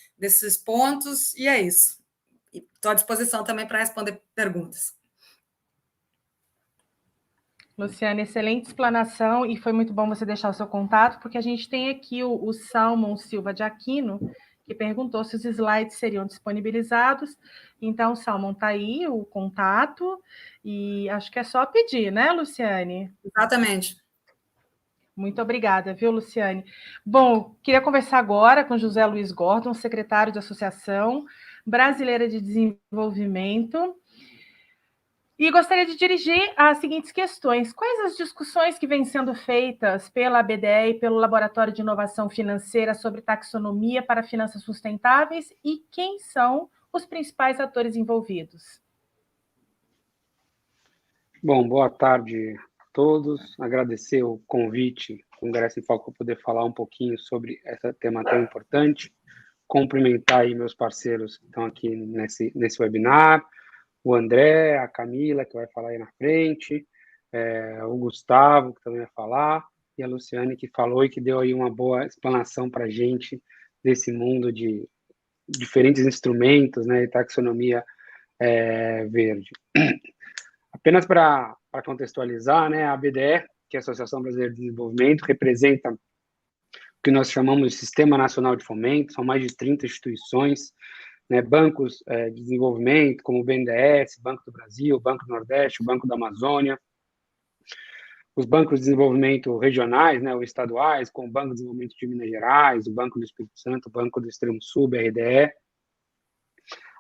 pontos, e é isso. Estou à disposição também para responder perguntas. Luciana, excelente explanação, e foi muito bom você deixar o seu contato, porque a gente tem aqui o Salmon Silva de Aquino, que perguntou se os slides seriam disponibilizados. Então, Salmon, está aí o contato, e acho que é só pedir, né, Luciane? Exatamente. Muito obrigada, viu, Luciane? Bom, queria conversar agora com José Luiz Gordon, secretário da Associação Brasileira de Desenvolvimento, e gostaria de dirigir as seguintes questões. Quais as discussões que vêm sendo feitas pela BDE e pelo Laboratório de Inovação Financeira sobre taxonomia para finanças sustentáveis, e quem são os principais atores envolvidos? Bom, boa tarde a todos. Agradecer o convite Congresso em Foco para poder falar um pouquinho sobre esse tema tão importante. Cumprimentar aí meus parceiros que estão aqui nesse webinar, o André, a Camila, que vai falar aí na frente, o Gustavo, que também vai falar, e a Luciane, que falou e que deu aí uma boa explanação para a gente desse mundo de diferentes instrumentos, né, e taxonomia verde. Apenas para contextualizar, né, a ABDE, que é a Associação Brasileira de Desenvolvimento, representa o que nós chamamos de Sistema Nacional de Fomento, são mais de 30 instituições, né, bancos de desenvolvimento, como o BNDES, Banco do Brasil, Banco do Nordeste, o Banco da Amazônia, os bancos de desenvolvimento regionais, né, ou estaduais, como o Banco de Desenvolvimento de Minas Gerais, o Banco do Espírito Santo, o Banco do Extremo Sul, BRDE,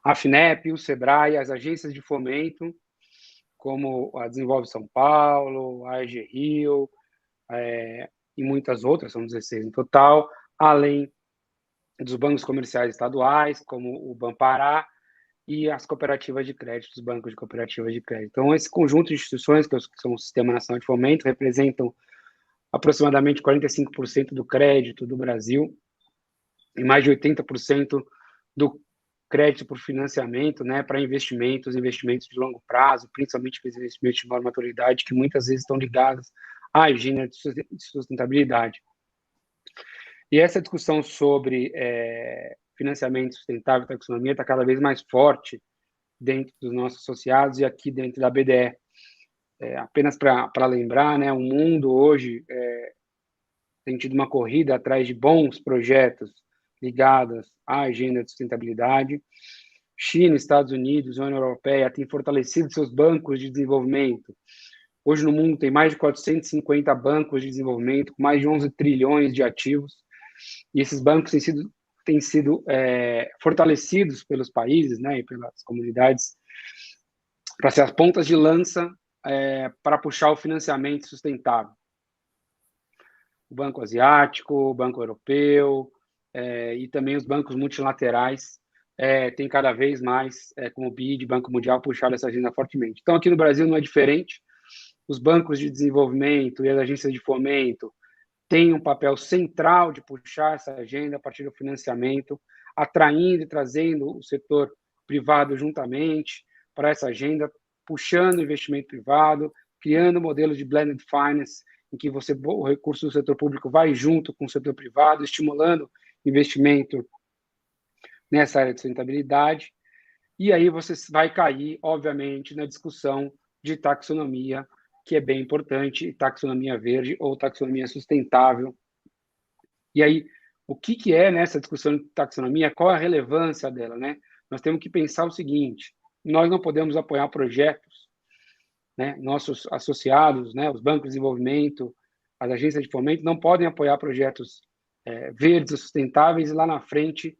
a FINEP, o SEBRAE, as agências de fomento, como a Desenvolve São Paulo, a AG Rio, e muitas outras, são 16 em total, além dos bancos comerciais estaduais, como o Banpará, e as cooperativas de crédito, os bancos de cooperativas de crédito. Então, esse conjunto de instituições, que são o Sistema Nacional de Fomento, representam aproximadamente 45% do crédito do Brasil e mais de 80% do crédito por financiamento, né, para investimentos de longo prazo, principalmente para investimentos de maior maturidade, que muitas vezes estão ligados à agenda de sustentabilidade. E essa discussão sobre financiamento sustentável e taxonomia está cada vez mais forte dentro dos nossos associados e aqui dentro da BDE. Apenas para lembrar, né, o mundo hoje tem tido uma corrida atrás de bons projetos ligados à agenda de sustentabilidade. China, Estados Unidos, União Europeia têm fortalecido seus bancos de desenvolvimento. Hoje no mundo tem mais de 450 bancos de desenvolvimento, com mais de 11 trilhões de ativos, e esses bancos têm sido fortalecidos pelos países, né, e pelas comunidades para ser as pontas de lança para puxar o financiamento sustentável. O Banco Asiático, o Banco Europeu e também os bancos multilaterais têm cada vez mais, como o BID, Banco Mundial, puxado essa agenda fortemente. Então, aqui no Brasil não é diferente. Os bancos de desenvolvimento e as agências de fomento têm um papel central de puxar essa agenda a partir do financiamento, atraindo e trazendo o setor privado juntamente para essa agenda, puxando o investimento privado, criando modelos de blended finance, em que o recurso do setor público vai junto com o setor privado, estimulando investimento nessa área de sustentabilidade. E aí você vai cair, obviamente, na discussão de taxonomia, que é bem importante, taxonomia verde ou taxonomia sustentável. E aí, o que é nessa discussão de taxonomia? Qual a relevância dela, né? Nós temos que pensar o seguinte: nós não podemos apoiar projetos, né? Nossos associados, né? Os bancos de desenvolvimento, as agências de fomento não podem apoiar projetos verdes ou sustentáveis e lá na frente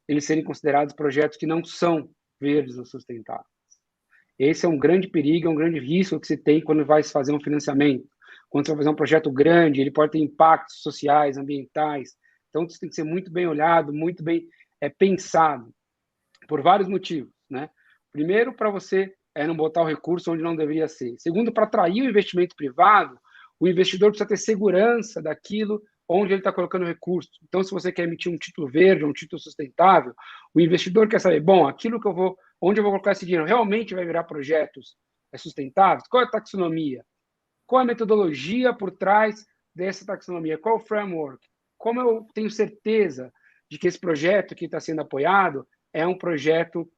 eles serem considerados projetos que não são verdes ou sustentáveis. Esse é um grande perigo, é um grande risco que se tem quando vai se fazer um financiamento. Quando você vai fazer um projeto grande, ele pode ter impactos sociais, ambientais. Então, isso tem que ser muito bem olhado, muito bem pensado, por vários motivos, né? Primeiro, para você não botar o recurso onde não deveria ser. Segundo, para atrair o investimento privado, o investidor precisa ter segurança daquilo onde ele está colocando o recurso. Então, se você quer emitir um título verde, um título sustentável, o investidor quer saber, bom, aquilo que onde eu vou colocar esse dinheiro realmente vai virar projetos sustentáveis? Qual é a taxonomia? Qual é a metodologia por trás dessa taxonomia? Qual é o framework? Como eu tenho certeza de que esse projeto que está sendo apoiado é um projeto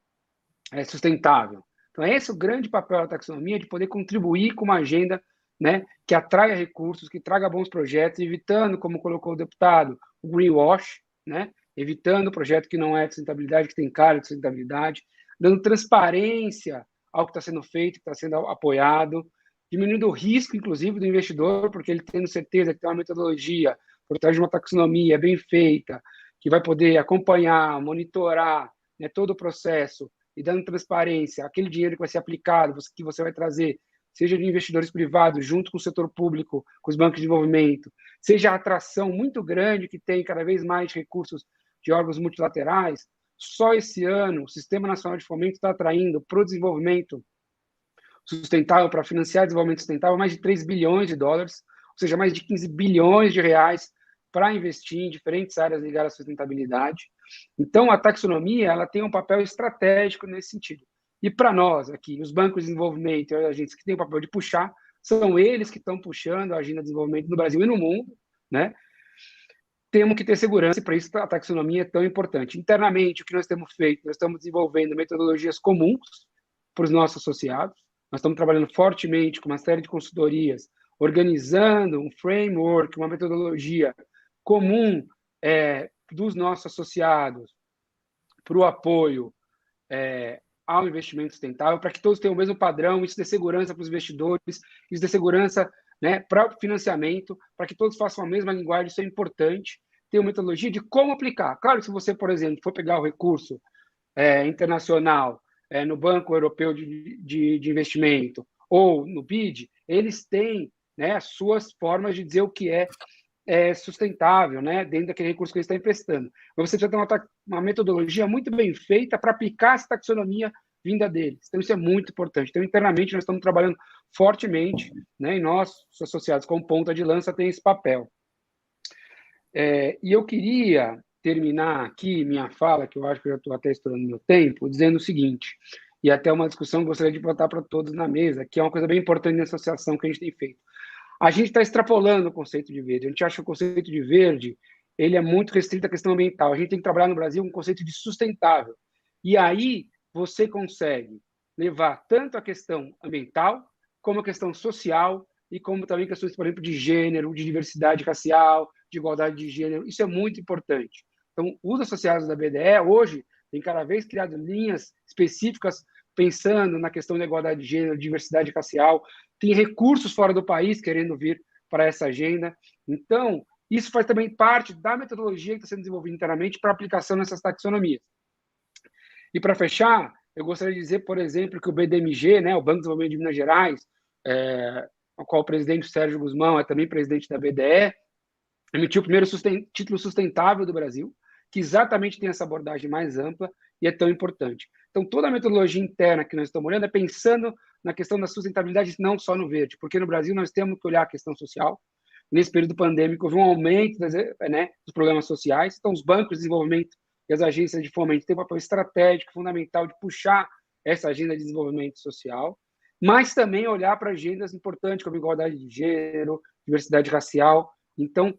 sustentável? Então, esse é o grande papel da taxonomia, de poder contribuir com uma agenda, né, que atraia recursos, que traga bons projetos, evitando, como colocou o deputado, o greenwash, né, evitando o projeto que não é de sustentabilidade, que tem cara de sustentabilidade, dando transparência ao que está sendo feito, que está sendo apoiado, diminuindo o risco, inclusive, do investidor, porque ele tendo certeza que tem uma metodologia por trás de uma taxonomia bem feita, que vai poder acompanhar, monitorar, né, todo o processo e dando transparência, aquele dinheiro que vai ser aplicado, que você vai trazer, seja de investidores privados, junto com o setor público, com os bancos de desenvolvimento, seja a atração muito grande que tem cada vez mais recursos de órgãos multilaterais. Só esse ano, o Sistema Nacional de Fomento está atraindo para o desenvolvimento sustentável, para financiar desenvolvimento sustentável, mais de 3 bilhões de dólares, ou seja, mais de 15 bilhões de reais para investir em diferentes áreas ligadas à sustentabilidade. Então, a taxonomia ela tem um papel estratégico nesse sentido. E para nós aqui, os bancos de desenvolvimento e as agências que têm o papel de puxar, são eles que estão puxando a agenda de desenvolvimento no Brasil e no mundo, né? Temos que ter segurança e para isso a taxonomia é tão importante. Internamente, o que nós temos feito? Nós estamos desenvolvendo metodologias comuns para os nossos associados. Nós estamos trabalhando fortemente com uma série de consultorias, organizando um framework, uma metodologia comum dos nossos associados para o apoio ao investimento sustentável, para que todos tenham o mesmo padrão, isso dê segurança para os investidores, isso dê segurança, né, para o financiamento, para que todos façam a mesma linguagem, isso é importante. Ter uma metodologia de como aplicar. Claro que se você, por exemplo, for pegar o recurso internacional no Banco Europeu de Investimento ou no BID, eles têm, né, as suas formas de dizer o que é sustentável, né, dentro daquele recurso que eles estão emprestando. Mas você precisa ter uma metodologia muito bem feita para aplicar essa taxonomia vinda deles. Então, isso é muito importante. Então, internamente, nós estamos trabalhando fortemente, né, e nós, os associados com ponta de lança, tem esse papel. E eu queria terminar aqui minha fala, que eu acho que eu já estou até estourando meu tempo, dizendo o seguinte, e até uma discussão que eu gostaria de botar para todos na mesa, que é uma coisa bem importante na associação que a gente tem feito. A gente está extrapolando o conceito de verde. A gente acha que o conceito de verde ele é muito restrito à questão ambiental. A gente tem que trabalhar no Brasil com um conceito de sustentável. E aí você consegue levar tanto a questão ambiental, como a questão social, e como também questões, por exemplo, de gênero, de diversidade racial, de igualdade de gênero. Isso é muito importante. Então, os associados da BDE, hoje, têm cada vez criado linhas específicas pensando na questão da igualdade de gênero, diversidade racial, tem recursos fora do país querendo vir para essa agenda. Então, isso faz também parte da metodologia que está sendo desenvolvida internamente para aplicação nessas taxonomias. E para fechar, eu gostaria de dizer, por exemplo, que o BDMG, né, o Banco de Desenvolvimento de Minas Gerais, ao qual o presidente Sérgio Guzmão é também presidente da BDE, emitiu o primeiro título sustentável do Brasil, que exatamente tem essa abordagem mais ampla e é tão importante. Então, toda a metodologia interna que nós estamos olhando é pensando na questão da sustentabilidade, não só no verde, porque no Brasil nós temos que olhar a questão social. Nesse período pandêmico, houve um aumento dos problemas sociais. Então, os bancos de desenvolvimento e as agências de fomento têm um papel estratégico, fundamental, de puxar essa agenda de desenvolvimento social, mas também olhar para agendas importantes, como igualdade de gênero, diversidade racial. Então,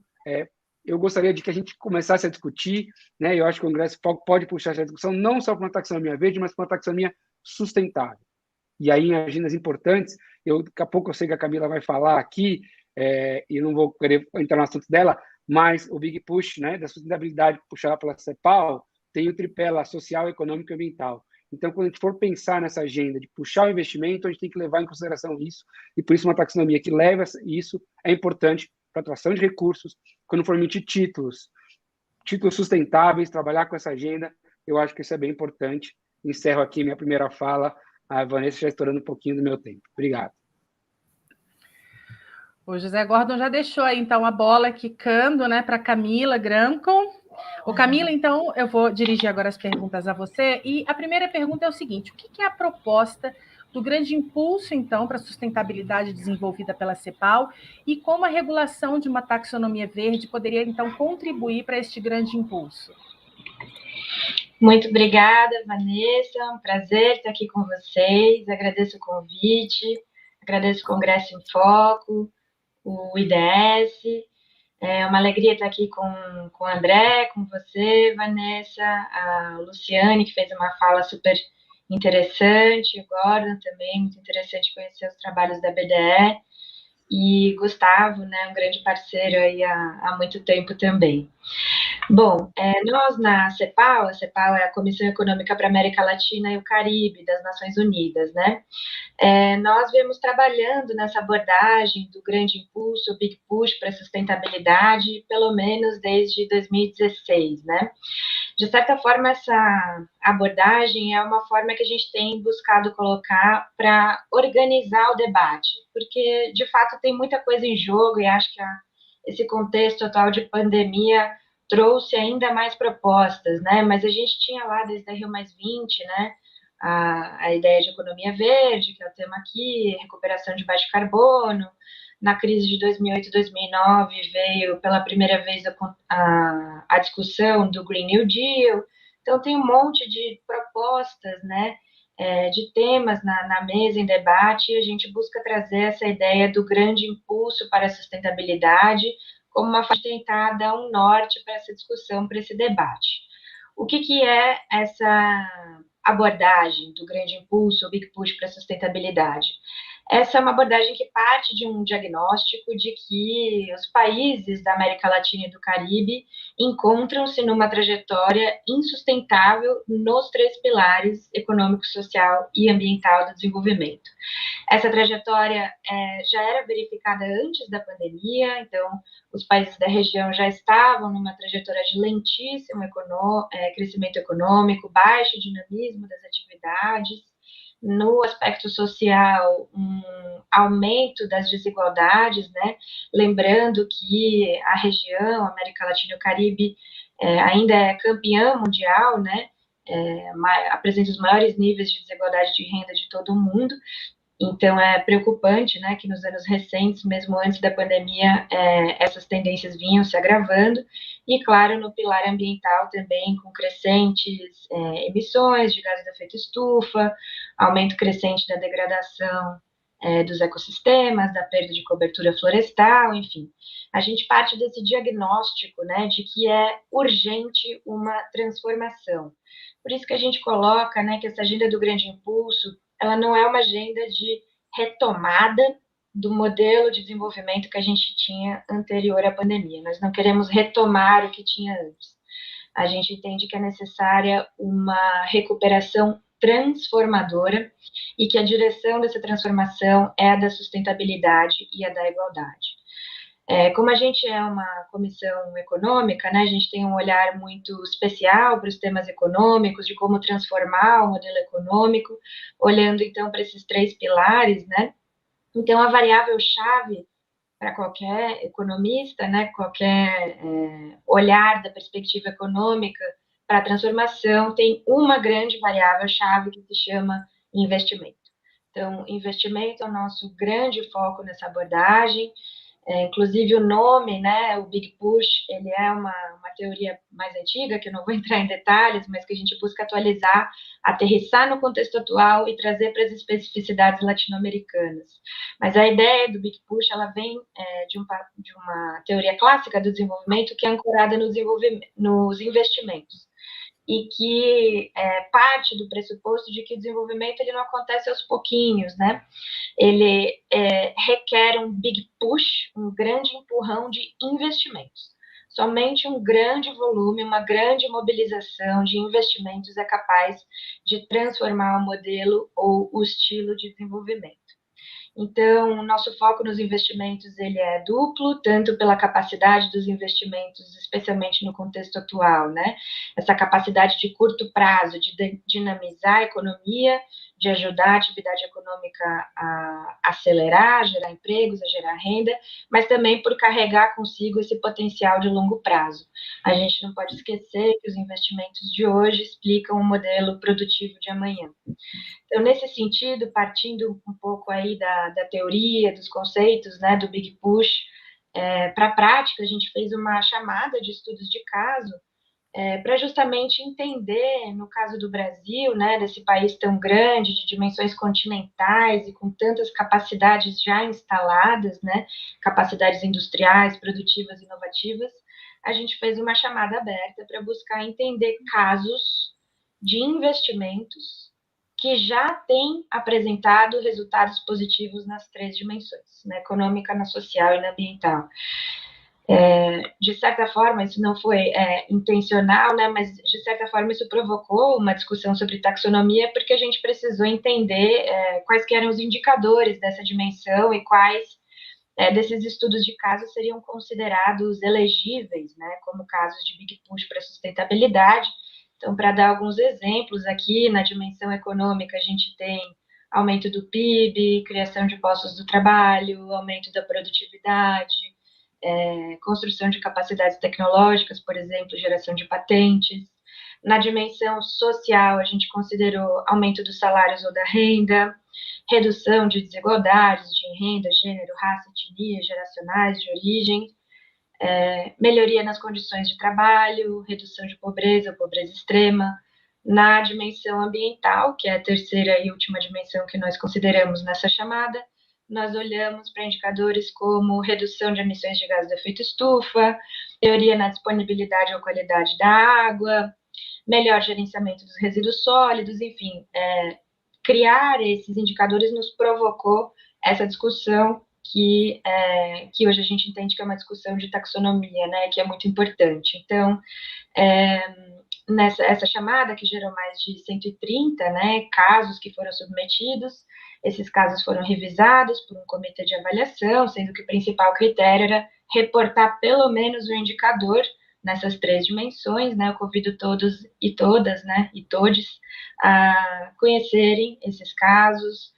eu gostaria de que a gente começasse a discutir, né? Eu acho que o Congresso pode puxar essa discussão não só para uma taxonomia verde, mas para uma taxonomia sustentável. E aí, em agendas importantes, daqui a pouco eu sei que a Camila vai falar aqui, e não vou querer entrar no assunto dela, mas o Big Push, né, da sustentabilidade puxada pela CEPAL, tem o tripé lá, social, econômico e ambiental. Então, quando a gente for pensar nessa agenda de puxar o investimento, a gente tem que levar em consideração isso, e por isso uma taxonomia que leva isso é importante para atração de recursos, quando for emitir títulos sustentáveis, trabalhar com essa agenda, eu acho que isso é bem importante. Encerro aqui minha primeira fala, a Vanessa já estourando um pouquinho do meu tempo. Obrigado. O José Gordon já deixou aí, então, a bola quicando, né, para Camila Grancon. Camila, então, eu vou dirigir agora as perguntas a você, e a primeira pergunta é o seguinte: o que é a proposta do grande impulso, então, para a sustentabilidade desenvolvida pela CEPAL e como a regulação de uma taxonomia verde poderia, então, contribuir para este grande impulso? Muito obrigada, Vanessa, um prazer estar aqui com vocês, agradeço o convite, agradeço o Congresso em Foco, o IDS, é uma alegria estar aqui com o André, com você, Vanessa, a Luciane, que fez uma fala super interessante, o Gordon também, muito interessante conhecer os trabalhos da BDE, e Gustavo, né, um grande parceiro aí há muito tempo também. Bom, nós na CEPAL, a CEPAL é a Comissão Econômica para a América Latina e o Caribe das Nações Unidas, né? Nós viemos trabalhando nessa abordagem do grande impulso, o Big Push para a sustentabilidade, pelo menos desde 2016, né? De certa forma, essa abordagem é uma forma que a gente tem buscado colocar para organizar o debate, porque, de fato, tem muita coisa em jogo e acho que esse contexto atual de pandemia trouxe ainda mais propostas, né? Mas a gente tinha lá, desde a Rio+20, né, a ideia de economia verde, que é o tema aqui, recuperação de baixo carbono, Na crise de 2008 e 2009 veio pela primeira vez a discussão do Green New Deal. Então, tem um monte de propostas, né, de temas na mesa, em debate, e a gente busca trazer essa ideia do grande impulso para a sustentabilidade como uma forma de tentar dar um norte para essa discussão, para esse debate. O que é essa abordagem do grande impulso, o Big Push para a sustentabilidade? Essa é uma abordagem que parte de um diagnóstico de que os países da América Latina e do Caribe encontram-se numa trajetória insustentável nos 3 pilares econômico, social e ambiental do desenvolvimento. Essa trajetória já era verificada antes da pandemia, então os países da região já estavam numa trajetória de lentíssimo crescimento econômico, baixo dinamismo das atividades, no aspecto social, um aumento das desigualdades, né? Lembrando que a região, a América Latina e o Caribe, ainda é campeã mundial, né? Apresenta os maiores níveis de desigualdade de renda de todo o mundo. Então, é preocupante, né, que nos anos recentes, mesmo antes da pandemia, essas tendências vinham se agravando, e, claro, no pilar ambiental também, com crescentes emissões de gases de efeito estufa, aumento crescente da degradação dos ecossistemas, da perda de cobertura florestal, enfim. A gente parte desse diagnóstico, né, de que é urgente uma transformação. Por isso que a gente coloca, né, que essa agenda do grande impulso, ela não é uma agenda de retomada do modelo de desenvolvimento que a gente tinha anterior à pandemia. Nós não queremos retomar o que tinha antes. A gente entende que é necessária uma recuperação transformadora e que a direção dessa transformação é a da sustentabilidade e a da igualdade. Como a gente é uma comissão econômica, né, a gente tem um olhar muito especial para os temas econômicos, de como transformar o modelo econômico, olhando, então, para esses 3 pilares, né. Então, a variável-chave para qualquer economista, né, qualquer olhar da perspectiva econômica para a transformação, tem uma grande variável-chave que se chama investimento. Então, investimento é o nosso grande foco nessa abordagem. Inclusive o nome, né, o Big Push, ele é uma teoria mais antiga, que eu não vou entrar em detalhes, mas que a gente busca atualizar, aterrissar no contexto atual e trazer para as especificidades latino-americanas. Mas a ideia do Big Push, ela vem de uma teoria clássica do desenvolvimento que é ancorada nos investimentos, e que parte do pressuposto de que o desenvolvimento ele não acontece aos pouquinhos, né? Ele requer um big push, um grande empurrão de investimentos. Somente um grande volume, uma grande mobilização de investimentos é capaz de transformar o modelo ou o estilo de desenvolvimento. Então, o nosso foco nos investimentos ele é duplo, tanto pela capacidade dos investimentos, especialmente no contexto atual, né? Essa capacidade de curto prazo, de dinamizar a economia, de ajudar a atividade econômica a acelerar, a gerar empregos, a gerar renda, mas também por carregar consigo esse potencial de longo prazo. A gente não pode esquecer que os investimentos de hoje explicam o modelo produtivo de amanhã. Então, nesse sentido, partindo um pouco aí da teoria, dos conceitos, né, do Big Push, para a prática, a gente fez uma chamada de estudos de caso para justamente entender, no caso do Brasil, né, desse país tão grande, de dimensões continentais e com tantas capacidades já instaladas, né, capacidades industriais, produtivas, inovativas, a gente fez uma chamada aberta para buscar entender casos de investimentos que já têm apresentado resultados positivos nas 3 dimensões, na econômica, na social e na ambiental. De certa forma, isso não foi intencional, né, mas de certa forma isso provocou uma discussão sobre taxonomia, porque a gente precisou entender quais que eram os indicadores dessa dimensão e quais desses estudos de casos seriam considerados elegíveis, né, como casos de Big Push para sustentabilidade. Então, para dar alguns exemplos aqui, na dimensão econômica, a gente tem aumento do PIB, criação de postos do trabalho, aumento da produtividade, construção de capacidades tecnológicas, por exemplo, geração de patentes. Na dimensão social, a gente considerou aumento dos salários ou da renda, redução de desigualdades de renda, gênero, raça, etnia, geracionais, de origem, melhoria nas condições de trabalho, redução de pobreza, pobreza extrema. Na dimensão ambiental, que é a terceira e última dimensão que nós consideramos nessa chamada, nós olhamos para indicadores como redução de emissões de gases de efeito estufa, melhoria na disponibilidade ou qualidade da água, melhor gerenciamento dos resíduos sólidos, enfim, criar esses indicadores nos provocou essa discussão que hoje a gente entende que é uma discussão de taxonomia, né, que é muito importante. Então, essa chamada, que gerou mais de 130, né, casos que foram submetidos, esses casos foram revisados por um comitê de avaliação, sendo que o principal critério era reportar pelo menos o indicador nessas 3 dimensões, né. Eu convido todos e todas, né, e todes, a conhecerem esses casos.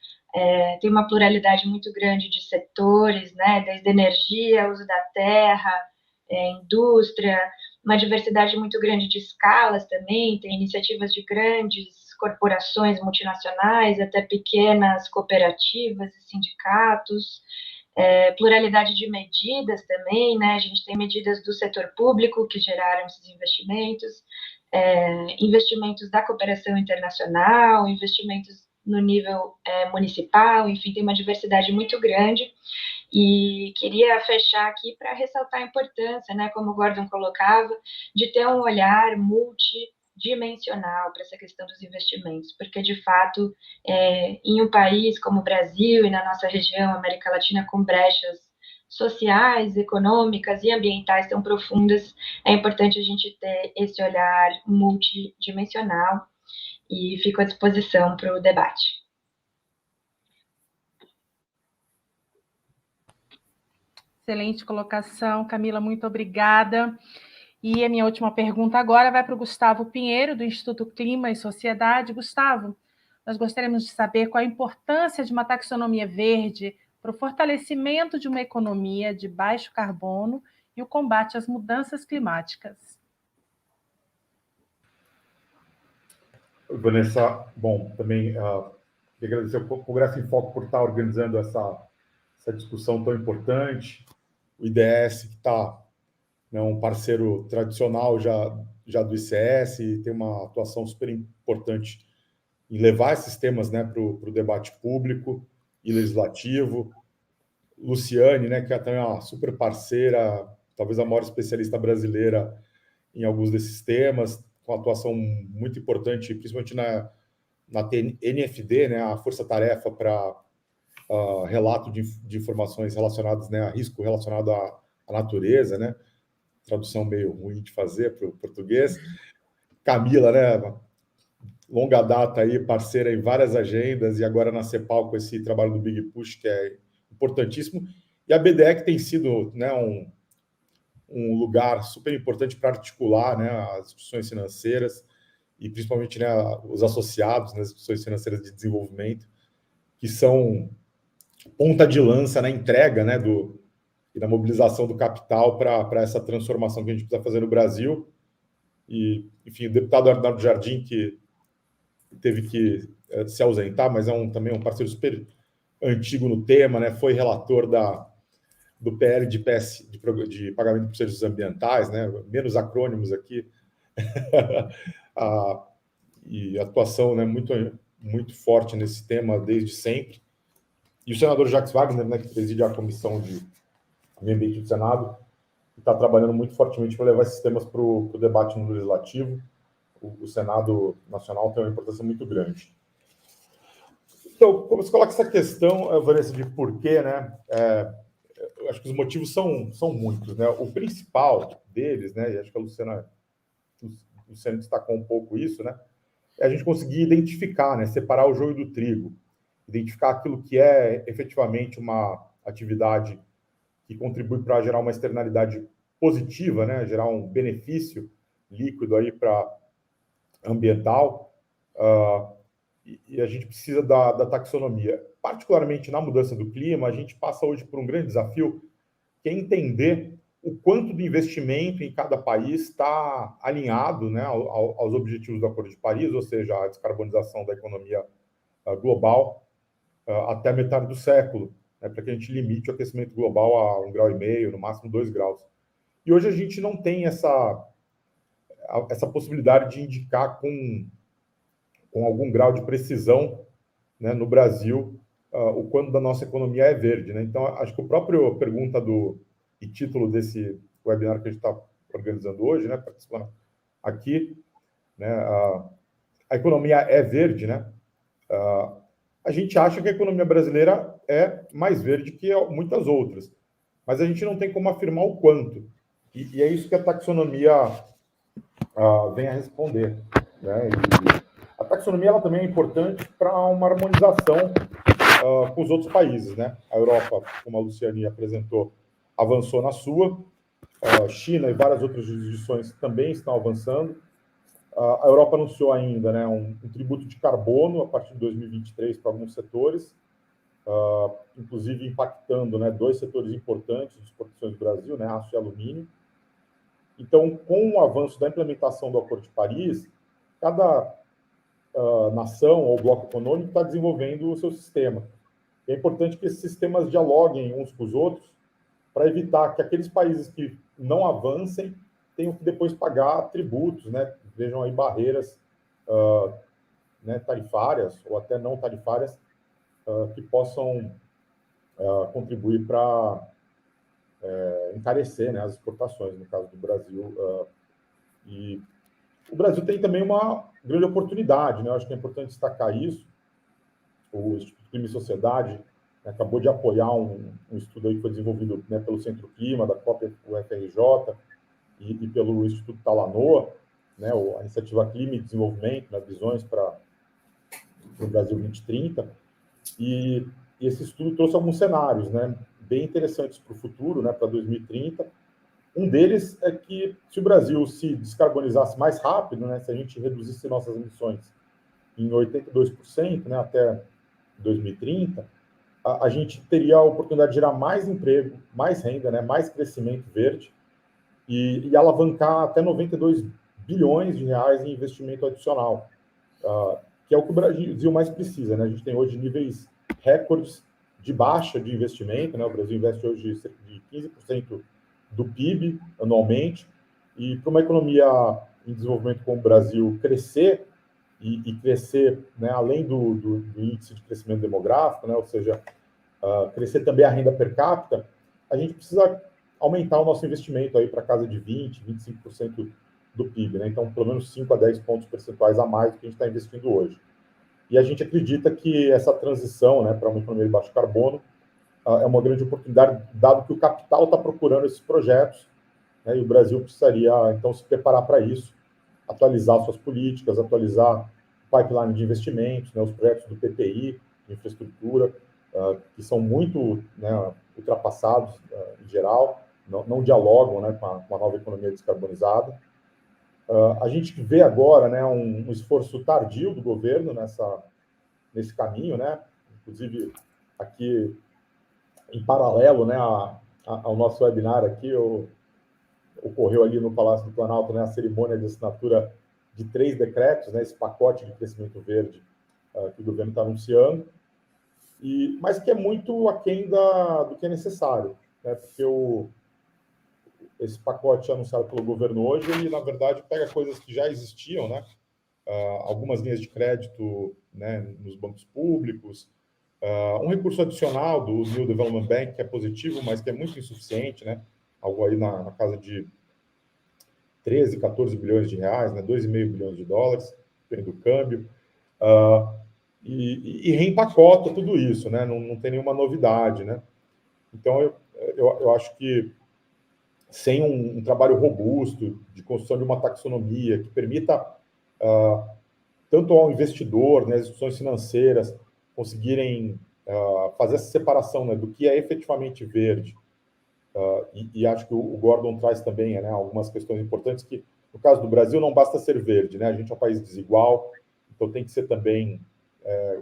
Tem uma pluralidade muito grande de setores, né, desde energia, uso da terra, indústria, uma diversidade muito grande de escalas também, tem iniciativas de grandes corporações multinacionais, até pequenas cooperativas e sindicatos, pluralidade de medidas também, né, a gente tem medidas do setor público que geraram esses investimentos, investimentos da cooperação internacional, investimentos no nível municipal, enfim, tem uma diversidade muito grande. E queria fechar aqui para ressaltar a importância, né, como o Gordon colocava, de ter um olhar multidimensional para essa questão dos investimentos, porque, de fato, em um país como o Brasil e na nossa região, América Latina, com brechas sociais, econômicas e ambientais tão profundas, é importante a gente ter esse olhar multidimensional, e fico à disposição para o debate. Excelente colocação, Camila, muito obrigada. E a minha última pergunta agora vai para o Gustavo Pinheiro, do Instituto Clima e Sociedade. Gustavo, nós gostaríamos de saber qual a importância de uma taxonomia verde para o fortalecimento de uma economia de baixo carbono e o combate às mudanças climáticas. Vanessa, bom, também queria agradecer ao Congresso em Foco por estar organizando essa discussão tão importante. O IDS, que está, né, um parceiro tradicional já do ICS, e tem uma atuação super importante em levar esses temas, né, para o debate público e legislativo. Luciane, né, que é também uma super parceira, talvez a maior especialista brasileira em alguns desses temas, com atuação muito importante, principalmente na NFD, né, a força-tarefa para relato de informações relacionadas, né, a risco relacionado à natureza, né, tradução meio ruim de fazer para o português. Camila, né, longa data aí, parceira em várias agendas, e agora na CEPAL com esse trabalho do Big Push, que é importantíssimo. E a BDE, que tem sido, né, um lugar super importante para articular, né, as instituições financeiras e principalmente, né, os associados nas instituições financeiras de desenvolvimento, que são ponta de lança na entrega, né, e na mobilização do capital para essa transformação que a gente precisa fazer no Brasil. E, enfim, o deputado Arnaldo Jardim, que teve que se ausentar, mas também um parceiro super antigo no tema, né, foi relator do PL de pagamento por serviços ambientais, né, menos acrônimos aqui, e atuação, né, muito forte nesse tema desde sempre. E o senador Jacques Wagner, né, que preside a Comissão de Meio Ambiente do Senado, está trabalhando muito fortemente para levar esses temas para o debate no Legislativo. O Senado Nacional tem uma importância muito grande. Então, como você coloca essa questão, Vanessa, de porquê, né? Eu acho que os motivos são muitos, né? O principal deles, né? E acho que a Luciana destacou um pouco isso, né? É a gente conseguir identificar, né? Separar o joio do trigo, identificar aquilo que é efetivamente uma atividade que contribui para gerar uma externalidade positiva, né? Gerar um benefício líquido aí para ambiental, e a gente precisa da taxonomia. Particularmente na mudança do clima, a gente passa hoje por um grande desafio, que é entender o quanto do investimento em cada país está alinhado, né, aos objetivos do Acordo de Paris, ou seja, a descarbonização da economia global, até a metade do século, né, para que a gente limite o aquecimento global a 1,5 graus, no máximo 2 graus. E hoje a gente não tem essa possibilidade de indicar com algum grau de precisão, né, no Brasil, o quanto da nossa economia é verde, né? Então, acho que a própria pergunta e título desse webinar que a gente está organizando hoje, né, participando aqui, né, a economia é verde, né? A gente acha que a economia brasileira é mais verde que muitas outras, mas a gente não tem como afirmar o quanto. E é isso que a taxonomia vem a responder, né? E a taxonomia ela também é importante para uma harmonização com os outros países, né? A Europa, como a Luciane apresentou, avançou na sua, a China e várias outras jurisdições também estão avançando. A Europa anunciou ainda, né, um tributo de carbono a partir de 2023 para alguns setores, inclusive impactando, né, 2 setores importantes de exportações do Brasil, né, aço e alumínio. Então, com o avanço da implementação do Acordo de Paris, cada nação ou bloco econômico está desenvolvendo o seu sistema. É importante que esses sistemas dialoguem uns com os outros para evitar que aqueles países que não avancem tenham que depois pagar tributos, né? Vejam aí barreiras né, tarifárias ou até não tarifárias que possam contribuir para encarecer, né, as exportações, no caso do Brasil. E o Brasil tem também uma grande oportunidade, né? Eu acho que é importante destacar isso. O Instituto Clima e Sociedade acabou de apoiar um estudo aí que foi desenvolvido, né, pelo Centro Clima, da própria UFRJ e pelo Instituto Talanoa, né, a iniciativa Clima e Desenvolvimento, né, visões para o Brasil 2030. E esse estudo trouxe alguns cenários, né, bem interessantes para o futuro, né, para 2030. Um deles é que, se o Brasil se descarbonizasse mais rápido, né, se a gente reduzisse nossas emissões em 82%, né, até 2030, a gente teria a oportunidade de gerar mais emprego, mais renda, né, mais crescimento verde e alavancar até 92 bilhões de reais em investimento adicional, que é o que o Brasil mais precisa, né? A gente tem hoje níveis recordes de baixa de investimento, né? O Brasil investe hoje cerca de 15% do PIB anualmente, e para uma economia em desenvolvimento como o Brasil crescer, e crescer, né, além do índice de crescimento demográfico, né, ou seja, crescer também a renda per capita, a gente precisa aumentar o nosso investimento aí para casa de 20%, 25% do PIB, né? Então, pelo menos 5 a 10 pontos percentuais a mais do que a gente está investindo hoje. E a gente acredita que essa transição, né, para uma economia de baixo carbono é uma grande oportunidade, dado que o capital está procurando esses projetos, né, e o Brasil precisaria, então, se preparar para isso, atualizar suas políticas, atualizar o pipeline de investimentos, né, os projetos do PPI, de infraestrutura, que são muito, né, ultrapassados em geral, não dialogam, né, com a nova economia descarbonizada. A gente vê agora, né, um esforço tardio do governo nesse caminho, né, inclusive aqui em paralelo, né, ao nosso webinar aqui, ocorreu ali no Palácio do Planalto, né, a cerimônia de assinatura de 3 decretos, né, esse pacote de crescimento verde que o governo está anunciando, mas que é muito aquém do que é necessário, né, porque esse pacote anunciado pelo governo hoje, ele, na verdade, pega coisas que já existiam, né, algumas linhas de crédito, né, nos bancos públicos, um recurso adicional do New Development Bank, que é positivo, mas que é muito insuficiente, né, algo aí na casa de 13, 14 bilhões de reais, né, 2,5 bilhões de dólares, dependendo do câmbio, e reempacota tudo isso, né, não tem nenhuma novidade, né. Então, eu acho que sem um trabalho robusto de construção de uma taxonomia que permita tanto ao investidor, né, as instituições financeiras conseguirem fazer essa separação, né, do que é efetivamente verde. E acho que o Gordon traz também, né, algumas questões importantes que, no caso do Brasil, não basta ser verde, né? A gente é um país desigual, então tem que ser também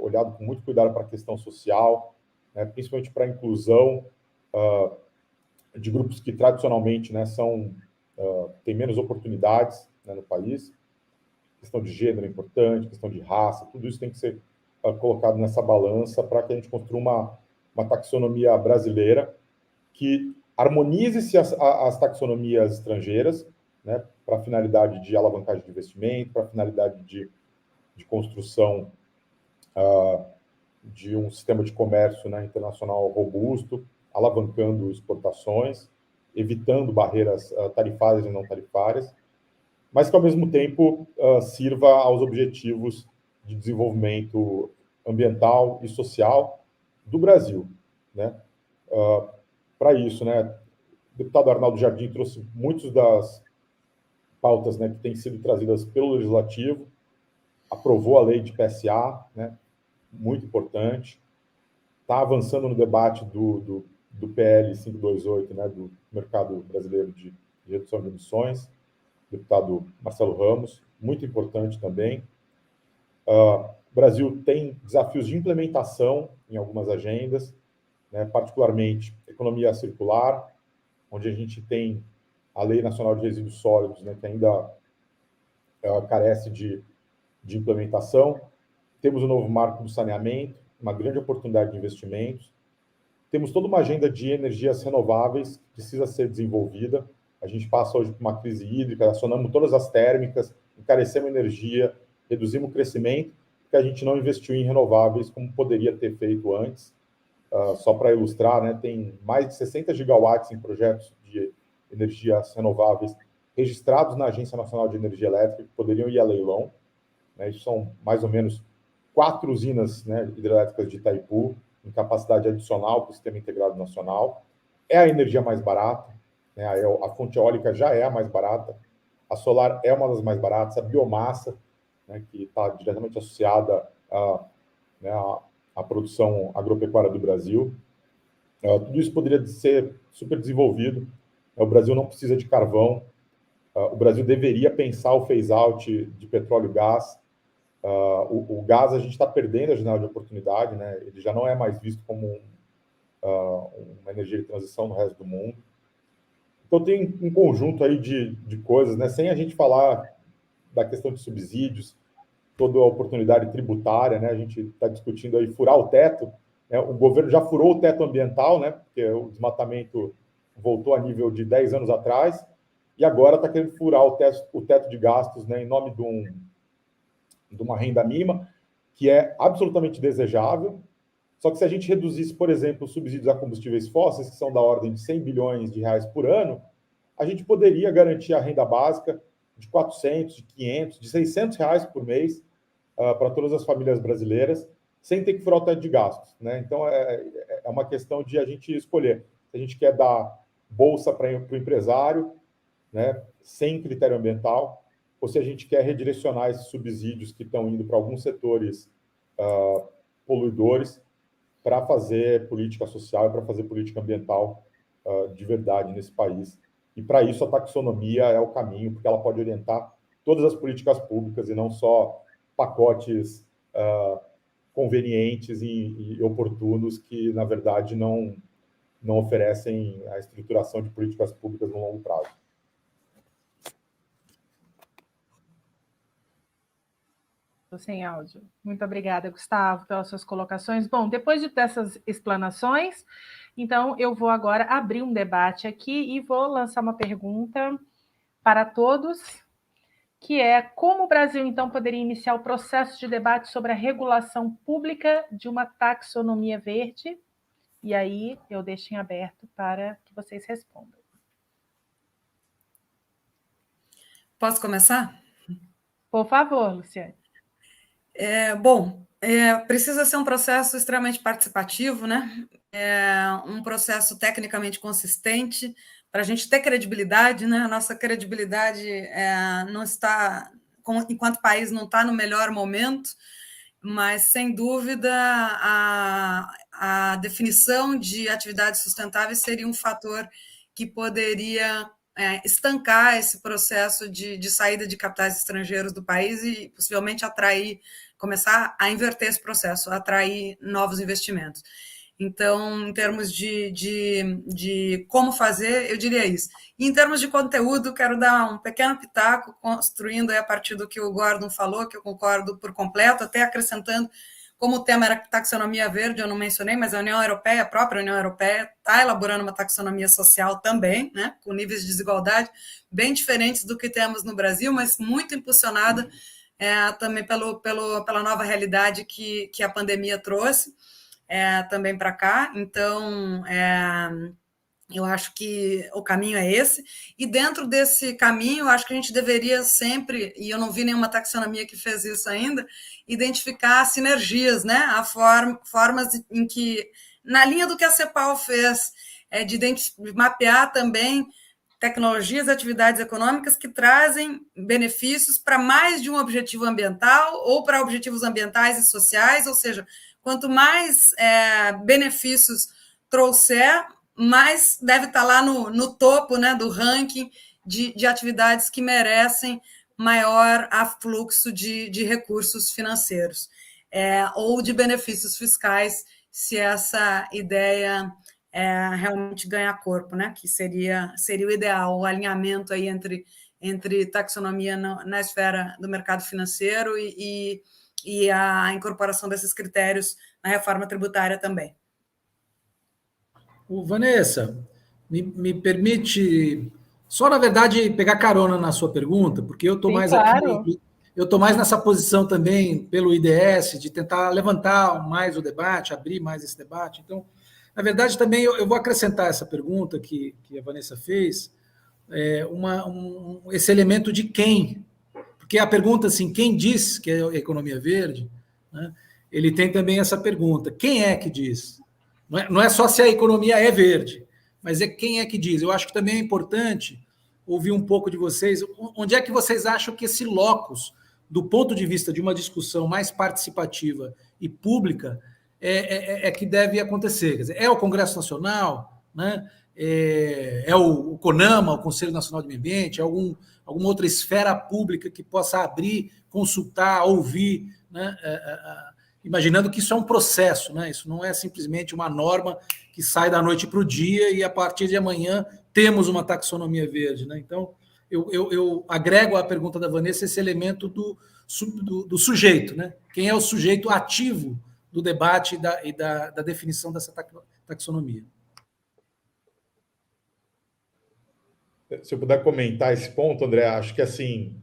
olhado com muito cuidado para a questão social, né, principalmente para a inclusão de grupos que tradicionalmente, né, têm menos oportunidades, né, no país. A questão de gênero é importante, questão de raça, tudo isso tem que ser colocado nessa balança para que a gente construa uma taxonomia brasileira que harmonize-se as taxonomias estrangeiras, né, para finalidade de alavancagem de investimento, para finalidade de construção de um sistema de comércio, né, internacional robusto, alavancando exportações, evitando barreiras tarifárias e não tarifárias, mas que, ao mesmo tempo, sirva aos objetivos de desenvolvimento ambiental e social do Brasil, né? Para isso, né, o deputado Arnaldo Jardim trouxe muitas das pautas, né, que têm sido trazidas pelo Legislativo, aprovou a lei de PSA, né, muito importante, está avançando no debate do PL 528, né, do Mercado Brasileiro de Redução de Emissões, deputado Marcelo Ramos, muito importante também. O Brasil tem desafios de implementação em algumas agendas, né, particularmente economia circular, onde a gente tem a Lei Nacional de Resíduos Sólidos, né, que ainda carece de implementação. Temos o novo marco do saneamento, uma grande oportunidade de investimentos. Temos toda uma agenda de energias renováveis que precisa ser desenvolvida. A gente passa hoje por uma crise hídrica, acionamos todas as térmicas, encarecemos energia, reduzimos o crescimento, porque a gente não investiu em renováveis como poderia ter feito antes. Só para ilustrar, né, tem mais de 60 gigawatts em projetos de energias renováveis registrados na Agência Nacional de Energia Elétrica, que poderiam ir a leilão, né? Isso são mais ou menos 4 usinas, né, hidrelétricas de Itaipu, em capacidade adicional para o Sistema Integrado Nacional. É a energia mais barata, né? A fonte eólica já é a mais barata, a solar é uma das mais baratas, a biomassa, né, que está diretamente associada né, à produção agropecuária do Brasil. Tudo isso poderia ser super desenvolvido. O Brasil não precisa de carvão. O Brasil deveria pensar o phase-out de petróleo e gás. O gás, a gente está perdendo a janela de oportunidade, né? Ele já não é mais visto como uma energia de transição no resto do mundo. Então, tem um conjunto aí de coisas, né? Sem a gente falar da questão de subsídios, toda a oportunidade tributária, né? A gente está discutindo aí furar o teto, né? O governo já furou o teto ambiental, né? Porque o desmatamento voltou a nível de 10 anos atrás, e agora está querendo furar o teto de gastos, né? Em nome de uma renda mínima, que é absolutamente desejável. Só que se a gente reduzisse, por exemplo, os subsídios a combustíveis fósseis, que são da ordem de 100 bilhões de reais por ano, a gente poderia garantir a renda básica de 400, de 500, de 600 reais por mês para todas as famílias brasileiras, sem ter que furar o teto de gastos, né? Então, é uma questão de a gente escolher. Se a gente quer dar bolsa para o empresário, né, sem critério ambiental, ou se a gente quer redirecionar esses subsídios que estão indo para alguns setores poluidores para fazer política social e para fazer política ambiental de verdade nesse país. E, para isso, a taxonomia é o caminho, porque ela pode orientar todas as políticas públicas e não só pacotes convenientes e oportunos que, na verdade, não oferecem a estruturação de políticas públicas no longo prazo. Sem áudio. Muito obrigada, Gustavo, pelas suas colocações. Bom, depois dessas explanações, então eu vou agora abrir um debate aqui e vou lançar uma pergunta para todos, que é como o Brasil, então, poderia iniciar o processo de debate sobre a regulação pública de uma taxonomia verde? E aí eu deixo em aberto para que vocês respondam. Posso começar? Por favor, Luciane. Precisa ser um processo extremamente participativo, né? Um processo tecnicamente consistente, para a gente ter credibilidade, né? A nossa credibilidade não está, enquanto país, não está no melhor momento, mas, sem dúvida, a definição de atividades sustentáveis seria um fator que poderia estancar esse processo de saída de capitais estrangeiros do país e, possivelmente, começar a inverter esse processo, atrair novos investimentos. Então, em termos de como fazer, eu diria isso. E, em termos de conteúdo, quero dar um pequeno pitaco, construindo a partir do que o Gordon falou, que eu concordo por completo, até acrescentando como o tema era taxonomia verde, eu não mencionei, mas a União Europeia, a própria União Europeia, está elaborando uma taxonomia social também, né, com níveis de desigualdade bem diferentes do que temos no Brasil, mas muito impulsionada também pela nova realidade que a pandemia trouxe também para cá. Então, eu acho que o caminho é esse, e dentro desse caminho, eu acho que a gente deveria sempre, e eu não vi nenhuma taxonomia que fez isso ainda, identificar sinergias, né? Formas em que, na linha do que a CEPAL fez, de mapear também tecnologias e atividades econômicas que trazem benefícios para mais de um objetivo ambiental ou para objetivos ambientais e sociais, ou seja, quanto mais benefícios trouxer, mais deve estar lá no topo, né, do ranking de atividades que merecem maior afluxo de recursos financeiros ou de benefícios fiscais, se essa ideia realmente ganhar corpo, né, que seria o ideal, o alinhamento aí entre taxonomia na esfera do mercado financeiro e a incorporação desses critérios na reforma tributária também. Vanessa, me permite só, na verdade, pegar carona na sua pergunta, porque eu estou mais claro. aqui, eu estou mais nessa posição também pelo IDS, de tentar levantar mais o debate, abrir mais esse debate. Então, na verdade, também eu vou acrescentar essa pergunta que a Vanessa fez, esse elemento de quem, porque a pergunta assim, quem diz que é a economia verde, né, ele tem também essa pergunta, quem é que diz? Não é só se a economia é verde, mas é quem é que diz. Eu acho que também é importante ouvir um pouco de vocês. Onde é que vocês acham que esse locus, do ponto de vista de uma discussão mais participativa e pública, é que deve acontecer? Quer dizer, é o Congresso Nacional, né? É o CONAMA, o Conselho Nacional de Meio Ambiente, alguma outra esfera pública que possa abrir, consultar, ouvir, né? Imaginando que isso é um processo, né? Isso não é simplesmente uma norma que sai da noite para o dia e a partir de amanhã temos uma taxonomia verde, né? Então, eu agrego à pergunta da Vanessa esse elemento do sujeito, né? Quem é o sujeito ativo do debate e da definição dessa taxonomia. Se eu puder comentar esse ponto, André, acho que assim...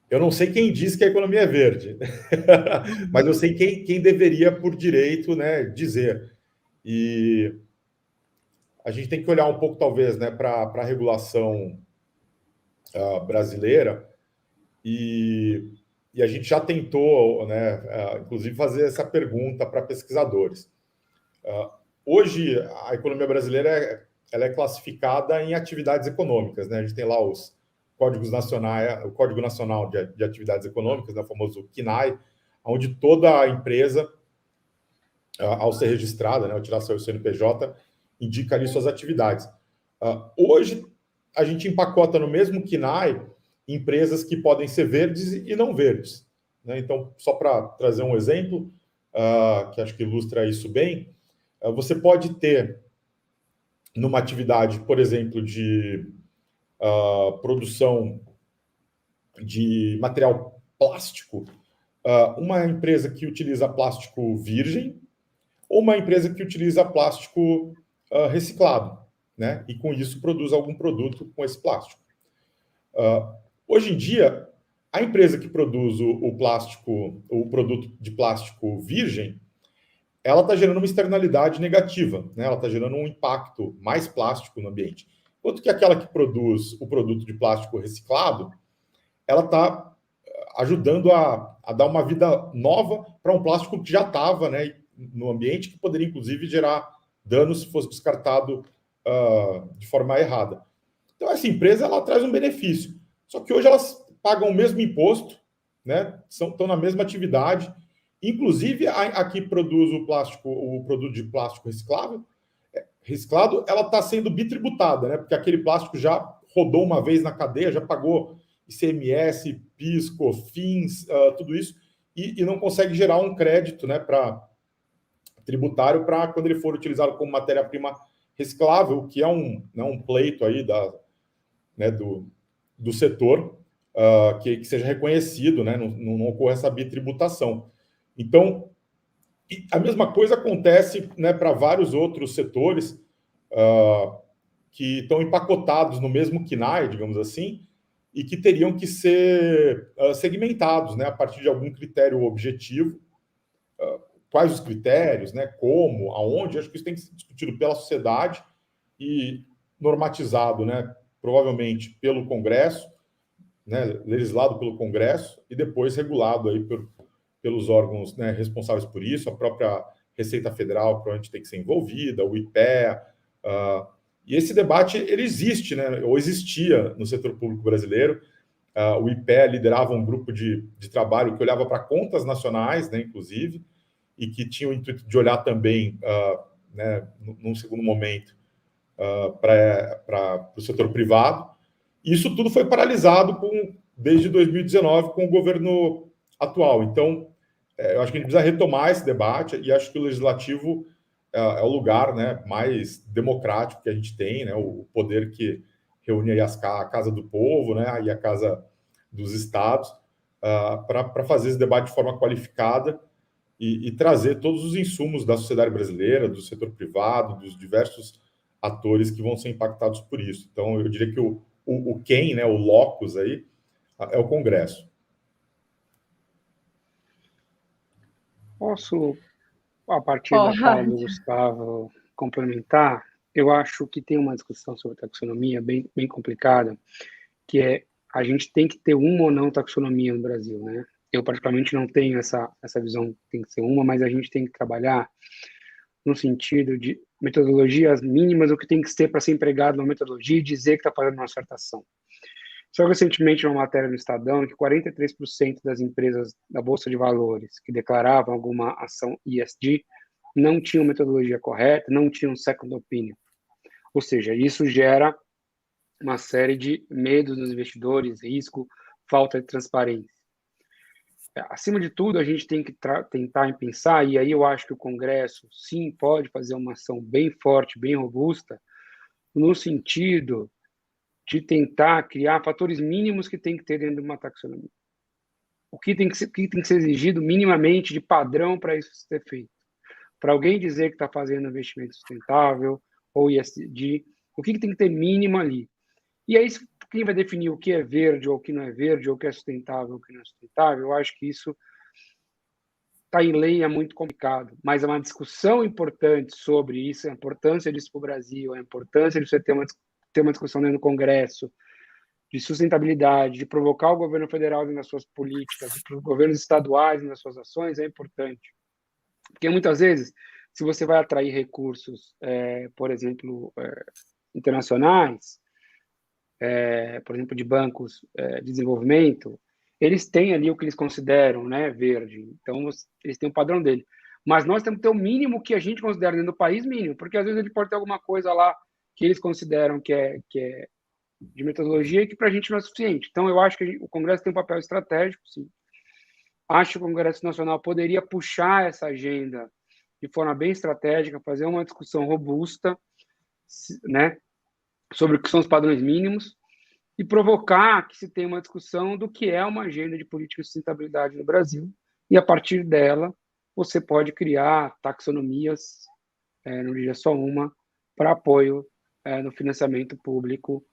Eu não sei quem diz que a economia é verde, mas eu sei quem deveria, por direito, né, dizer. E a gente tem que olhar um pouco, talvez, né, para a regulação brasileira, e a gente já tentou, né, inclusive, fazer essa pergunta para pesquisadores. Hoje, a economia brasileira ela é classificada em atividades econômicas, né? A gente tem lá os códigos nacionais, o Código Nacional de Atividades Econômicas, né, o famoso CNAE, onde toda empresa, ao ser registrada, né, ao tirar seu CNPJ, indica ali suas atividades. Hoje, a gente empacota no mesmo CNAE empresas que podem ser verdes e não verdes, né? Então, só para trazer um exemplo, que acho que ilustra isso bem, você pode ter, numa atividade, por exemplo, de produção de material plástico, uma empresa que utiliza plástico virgem ou uma empresa que utiliza plástico reciclado, né? E com isso produz algum produto com esse plástico. Hoje em dia, a empresa que produz o produto de plástico virgem, ela está gerando uma externalidade negativa, né? Ela está gerando um impacto mais plástico no ambiente. Enquanto que aquela que produz o produto de plástico reciclado, ela está ajudando a dar uma vida nova para um plástico que já estava, né, no ambiente, que poderia, inclusive, gerar danos se fosse descartado de forma errada. Então, essa empresa ela traz um benefício. Só que hoje elas pagam o mesmo imposto, né, estão na mesma atividade. Inclusive, a que produz o produto de plástico reciclado, ela está sendo bitributada, né? Porque aquele plástico já rodou uma vez na cadeia, já pagou ICMS, PIS, COFINS, tudo isso, e não consegue gerar um crédito, né, tributário para quando ele for utilizado como matéria-prima reciclável, que é um pleito aí do setor, que seja reconhecido, né? Não ocorra essa bitributação. Então, a mesma coisa acontece, né, para vários outros setores que estão empacotados no mesmo KNAI, digamos assim, e que teriam que ser segmentados, né, a partir de algum critério objetivo. Quais os critérios, né, como, aonde, acho que isso tem que ser discutido pela sociedade e normatizado, né, provavelmente pelo Congresso, né, legislado pelo Congresso e depois regulado aí pelos órgãos, né, responsáveis por isso, a própria Receita Federal provavelmente tem que ser envolvida, o IPEA, e esse debate, ele existe, né, ou existia no setor público brasileiro. O IPEA liderava um grupo de trabalho que olhava para contas nacionais, né, inclusive, e que tinha o intuito de olhar também, né, num segundo momento, para o setor privado. E isso tudo foi paralisado desde 2019 com o governo atual. Então, eu acho que a gente precisa retomar esse debate e acho que o legislativo é o lugar, né, mais democrático que a gente tem, né, o poder que reúne aí a Casa do Povo, né, e a Casa dos Estados, para fazer esse debate de forma qualificada e trazer todos os insumos da sociedade brasileira, do setor privado, dos diversos atores que vão ser impactados por isso. Então, eu diria que o quem, né, o locus aí, é o Congresso. Posso, a partir da fala do Gustavo, complementar? Eu acho que tem uma discussão sobre taxonomia bem complicada, que é a gente tem que ter uma ou não taxonomia no Brasil, né? Eu, particularmente, não tenho essa visão que tem que ser uma, mas a gente tem que trabalhar no sentido de metodologias mínimas, o que tem que ser para ser empregado numa metodologia e dizer que está fazendo uma dissertação. Só recentemente, uma matéria do Estadão, que 43% das empresas da Bolsa de Valores que declaravam alguma ação ESG não tinham metodologia correta, não tinham second opinion. Ou seja, isso gera uma série de medos dos investidores, risco, falta de transparência. Acima de tudo, a gente tem que tentar pensar, e aí eu acho que o Congresso, sim, pode fazer uma ação bem forte, bem robusta, no sentido de tentar criar fatores mínimos que tem que ter dentro de uma taxonomia. O que tem que ser exigido minimamente de padrão para isso ser feito. Para alguém dizer que está fazendo investimento sustentável ou ESG, o que tem que ter mínimo ali? E aí, quem vai definir o que é verde ou o que não é verde, ou o que é sustentável ou o que não é sustentável, eu acho que isso está em lei, é muito complicado. Mas é uma discussão importante sobre isso, a importância disso para o Brasil, a importância de você ter uma discussão dentro do Congresso, de sustentabilidade, de provocar o governo federal nas suas políticas, os governos estaduais nas suas ações, é importante. Porque muitas vezes, se você vai atrair recursos, por exemplo, internacionais, por exemplo, de bancos de desenvolvimento, eles têm ali o que eles consideram, né, verde. Então, eles têm um padrão dele. Mas nós temos que ter o mínimo que a gente considera dentro do país mínimo, porque às vezes ele pode ter alguma coisa lá que eles consideram que é de metodologia e que para a gente não é suficiente. Então, eu acho que o Congresso tem um papel estratégico, sim. Acho que o Congresso Nacional poderia puxar essa agenda de forma bem estratégica, fazer uma discussão robusta, né, sobre o que são os padrões mínimos e provocar que se tenha uma discussão do que é uma agenda de política de sustentabilidade no Brasil. E, a partir dela, você pode criar taxonomias, não diria só uma, para apoio no financiamento público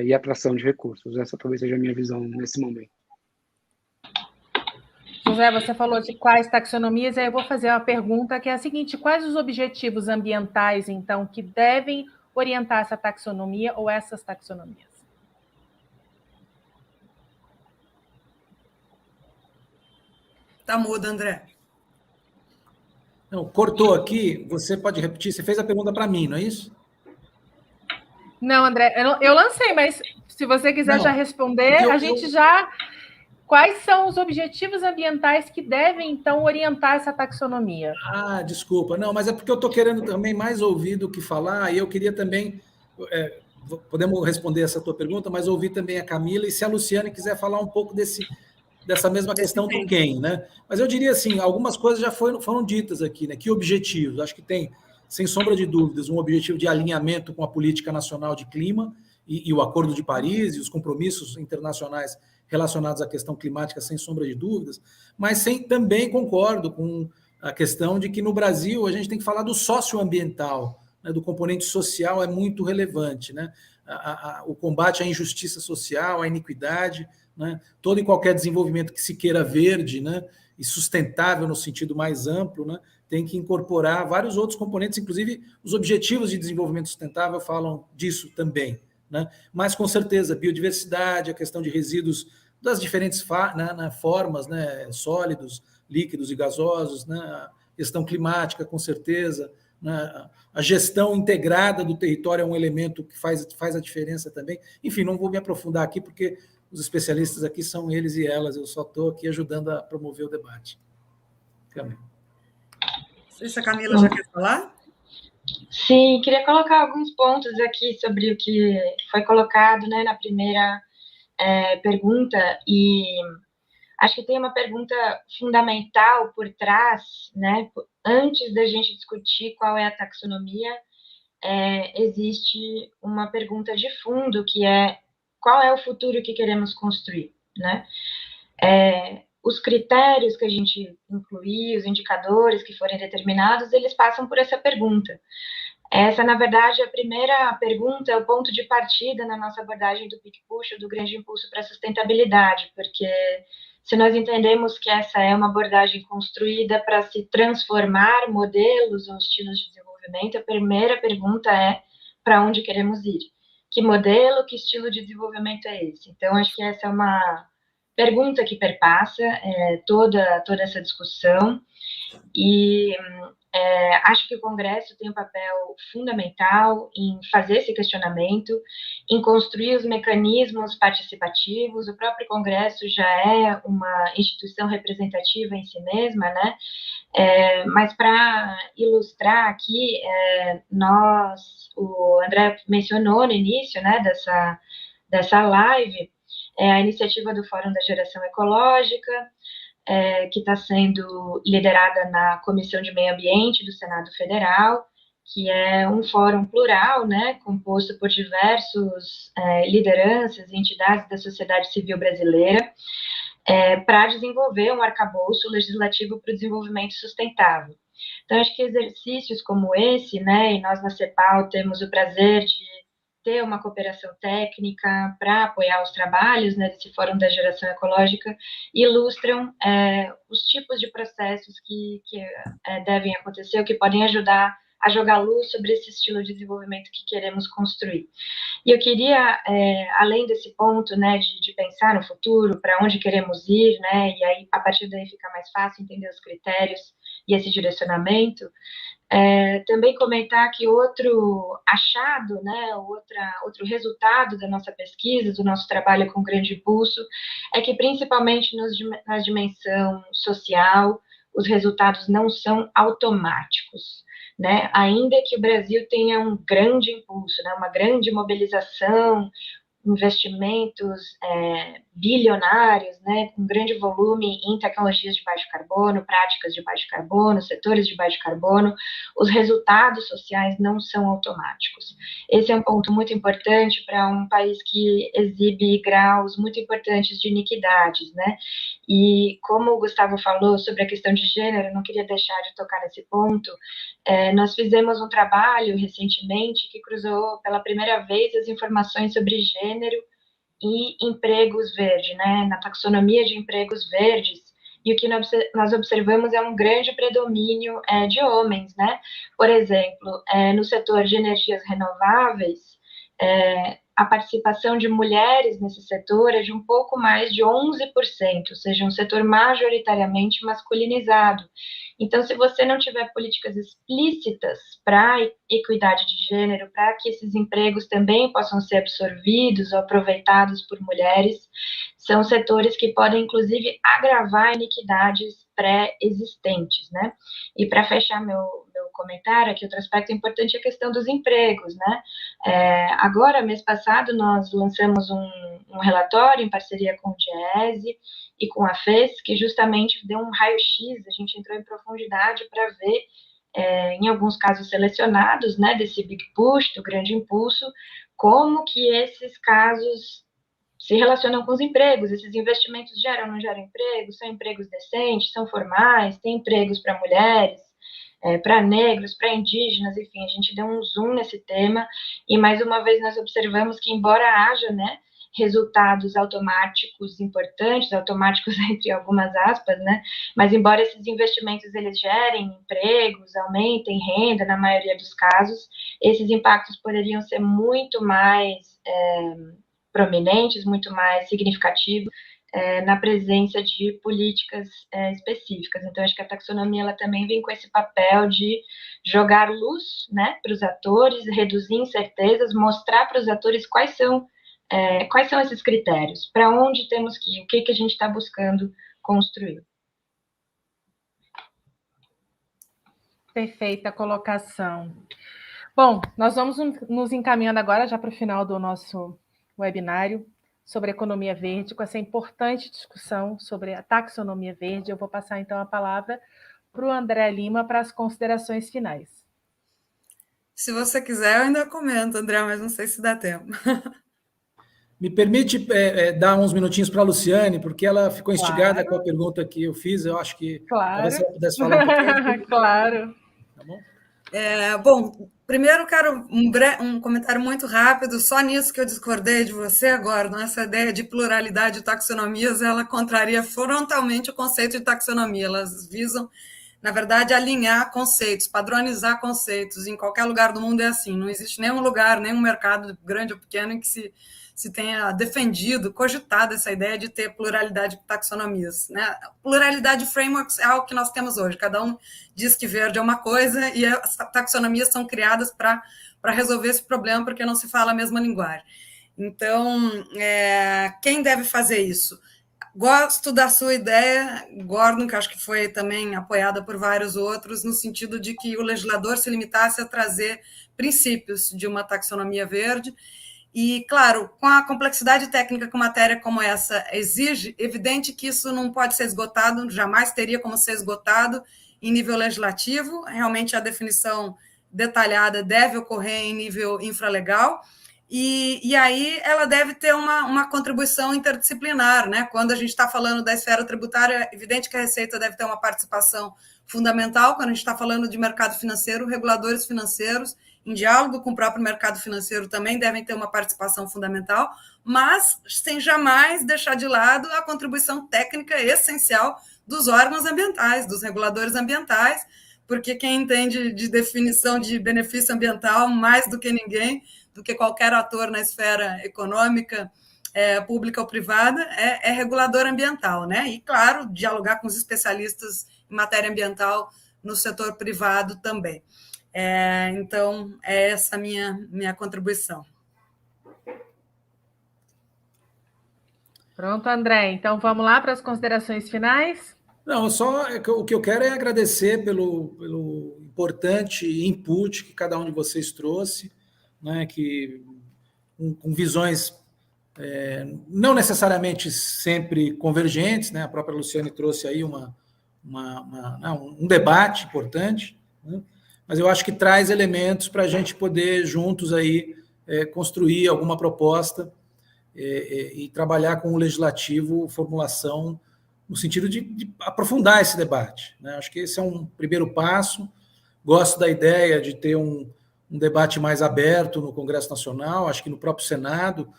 e atração de recursos. Essa talvez seja a minha visão nesse momento. José, você falou de quais taxonomias, aí eu vou fazer uma pergunta que é a seguinte: quais os objetivos ambientais, então, que devem orientar essa taxonomia ou essas taxonomias? Tá mudo, André. Não, cortou aqui, você pode repetir? Você fez a pergunta para mim, não é isso? Não, André, eu lancei, mas se você quiser já responder, a gente já... Quais são os objetivos ambientais que devem, então, orientar essa taxonomia? Ah, desculpa. Não, mas é porque eu estou querendo também mais ouvir do que falar, e eu queria também... podemos responder essa tua pergunta, mas ouvir também a Camila, e se a Luciane quiser falar um pouco dessa mesma questão do quem, né? Mas eu diria assim, algumas coisas já foram ditas aqui, né? Que objetivos? Acho que tem, sem sombra de dúvidas, um objetivo de alinhamento com a política nacional de clima e o Acordo de Paris e os compromissos internacionais relacionados à questão climática, sem sombra de dúvidas, mas também concordo com a questão de que no Brasil a gente tem que falar do socioambiental, né, do componente social é muito relevante, né? O combate à injustiça social, à iniquidade, né, todo e qualquer desenvolvimento que se queira verde, né, e sustentável no sentido mais amplo, né, tem que incorporar vários outros componentes, inclusive os objetivos de desenvolvimento sustentável falam disso também, né? Mas com certeza biodiversidade, a questão de resíduos das diferentes formas, né, sólidos, líquidos e gasosos, né, a questão climática, com certeza, né, a gestão integrada do território é um elemento que faz a diferença também. Enfim, não vou me aprofundar aqui, porque os especialistas aqui são eles e elas, eu só estou aqui ajudando a promover o debate. Camila. Não sei se a Camila já quer falar? Sim, queria colocar alguns pontos aqui sobre o que foi colocado, né, na primeira pergunta, e acho que tem uma pergunta fundamental por trás, né? Antes da gente discutir qual é a taxonomia, existe uma pergunta de fundo, que é qual é o futuro que queremos construir, né? Os critérios que a gente incluir, os indicadores que forem determinados, eles passam por essa pergunta. Essa, na verdade, a primeira pergunta é o ponto de partida na nossa abordagem do Big Push, do Grande Impulso para a Sustentabilidade, porque se nós entendemos que essa é uma abordagem construída para se transformar modelos ou estilos de desenvolvimento, a primeira pergunta é para onde queremos ir? Que modelo, que estilo de desenvolvimento é esse? Então, acho que essa é uma pergunta que perpassa toda essa discussão, e acho que o Congresso tem um papel fundamental em fazer esse questionamento, em construir os mecanismos participativos. O próprio Congresso já é uma instituição representativa em si mesma, né? Mas para ilustrar aqui, o André mencionou no início, né, dessa live, a iniciativa do Fórum da Geração Ecológica, que está sendo liderada na Comissão de Meio Ambiente do Senado Federal, que é um fórum plural, né, composto por diversos lideranças e entidades da sociedade civil brasileira, para desenvolver um arcabouço legislativo para o desenvolvimento sustentável. Então, acho que exercícios como esse, né, e nós na CEPAL temos o prazer de ter uma cooperação técnica para apoiar os trabalhos, né, desse Fórum da Geração Ecológica, ilustram os tipos de processos que devem acontecer, ou que podem ajudar a jogar luz sobre esse estilo de desenvolvimento que queremos construir. E eu queria, além desse ponto, né, de pensar no futuro, para onde queremos ir, né, e aí, a partir daí fica mais fácil entender os critérios e esse direcionamento, também comentar que outro achado, né, outro resultado da nossa pesquisa, do nosso trabalho com Grande Impulso, é que principalmente na dimensão social, os resultados não são automáticos, né? Ainda que o Brasil tenha um grande impulso, né, uma grande mobilização, investimentos bilionários, né, com grande volume em tecnologias de baixo carbono, práticas de baixo carbono, setores de baixo carbono, os resultados sociais não são automáticos. Esse é um ponto muito importante para um país que exibe graus muito importantes de iniquidades, né? E como o Gustavo falou sobre a questão de gênero, não queria deixar de tocar nesse ponto. Nós fizemos um trabalho recentemente que cruzou pela primeira vez as informações sobre gênero e empregos verdes, né, na taxonomia de empregos verdes, e o que nós observamos é um grande predomínio de homens, né? Por exemplo, no setor de energias renováveis, a participação de mulheres nesse setor é de um pouco mais de 11%, ou seja, um setor majoritariamente masculinizado. Então, se você não tiver políticas explícitas para equidade de gênero, para que esses empregos também possam ser absorvidos ou aproveitados por mulheres, são setores que podem, inclusive, agravar iniquidades pré-existentes, né? E para fechar meu comentário, aqui outro aspecto importante é a questão dos empregos, né? Agora, mês passado, nós lançamos um relatório em parceria com o Diese e com a FES, que justamente deu um raio-x, a gente entrou em profundidade para ver, em alguns casos selecionados, né, desse Big Push, do Grande Impulso, como que esses casos se relacionam com os empregos. Esses investimentos geram ou não geram empregos? São empregos decentes? São formais? Tem empregos para mulheres? Para negros, para indígenas, enfim, a gente deu um zoom nesse tema, e mais uma vez nós observamos que, embora haja, né, resultados automáticos importantes, automáticos entre algumas aspas, né, mas embora esses investimentos eles gerem empregos, aumentem renda, na maioria dos casos, esses impactos poderiam ser muito mais prominentes, muito mais significativos, na presença de políticas específicas. Então, acho que a taxonomia ela também vem com esse papel de jogar luz, né, para os atores, reduzir incertezas, mostrar para os atores quais são esses critérios, para onde temos que ir, o que a gente está buscando construir. Perfeita colocação. Bom, nós vamos nos encaminhando agora já para o final do nosso webinário sobre economia verde, com essa importante discussão sobre a taxonomia verde. Eu vou passar, então, a palavra para o André Lima para as considerações finais. Se você quiser, eu ainda comento, André, mas não sei se dá tempo. Me permite dar uns minutinhos para a Luciane, porque ela ficou instigada com a pergunta que eu fiz. Eu acho que talvez ela pudesse falar um pouquinho. Claro. Tá bom? Bom, primeiro quero um comentário muito rápido, só nisso que eu discordei de você agora, nessa ideia de pluralidade de taxonomias, ela contraria frontalmente o conceito de taxonomia, elas visam, na verdade, alinhar conceitos, padronizar conceitos, em qualquer lugar do mundo é assim, não existe nenhum lugar, nenhum mercado, grande ou pequeno, em que se tenha defendido, cogitado essa ideia de ter pluralidade de taxonomias, né? Pluralidade de frameworks é algo que nós temos hoje, cada um diz que verde é uma coisa e as taxonomias são criadas para resolver esse problema, porque não se fala a mesma linguagem. Então, quem deve fazer isso? Gosto da sua ideia, Gordon, que acho que foi também apoiada por vários outros, no sentido de que o legislador se limitasse a trazer princípios de uma taxonomia verde. E, claro, com a complexidade técnica que uma matéria como essa exige, evidente que isso não pode ser esgotado, jamais teria como ser esgotado em nível legislativo, realmente a definição detalhada deve ocorrer em nível infralegal, e aí ela deve ter uma contribuição interdisciplinar, né? Quando a gente está falando da esfera tributária, é evidente que a Receita deve ter uma participação fundamental, quando a gente está falando de mercado financeiro, reguladores financeiros, em diálogo com o próprio mercado financeiro, também devem ter uma participação fundamental, mas sem jamais deixar de lado a contribuição técnica essencial dos órgãos ambientais, dos reguladores ambientais, porque quem entende de definição de benefício ambiental mais do que ninguém, do que qualquer ator na esfera econômica, pública ou privada, é regulador ambiental, né? E, claro, dialogar com os especialistas em matéria ambiental no setor privado também. Então, é essa a minha contribuição. Pronto, André. Então, vamos lá para as considerações finais? Não, só o que eu quero é agradecer pelo importante input que cada um de vocês trouxe, né, que com visões não necessariamente sempre convergentes, né? A própria Luciane trouxe aí um debate importante, né? Mas eu acho que traz elementos para a gente poder juntos aí construir alguma proposta e trabalhar com o legislativo, formulação, no sentido de aprofundar esse debate, né? Acho que esse é um primeiro passo. Gosto da ideia de ter um debate mais aberto no Congresso Nacional, acho que no próprio Senado.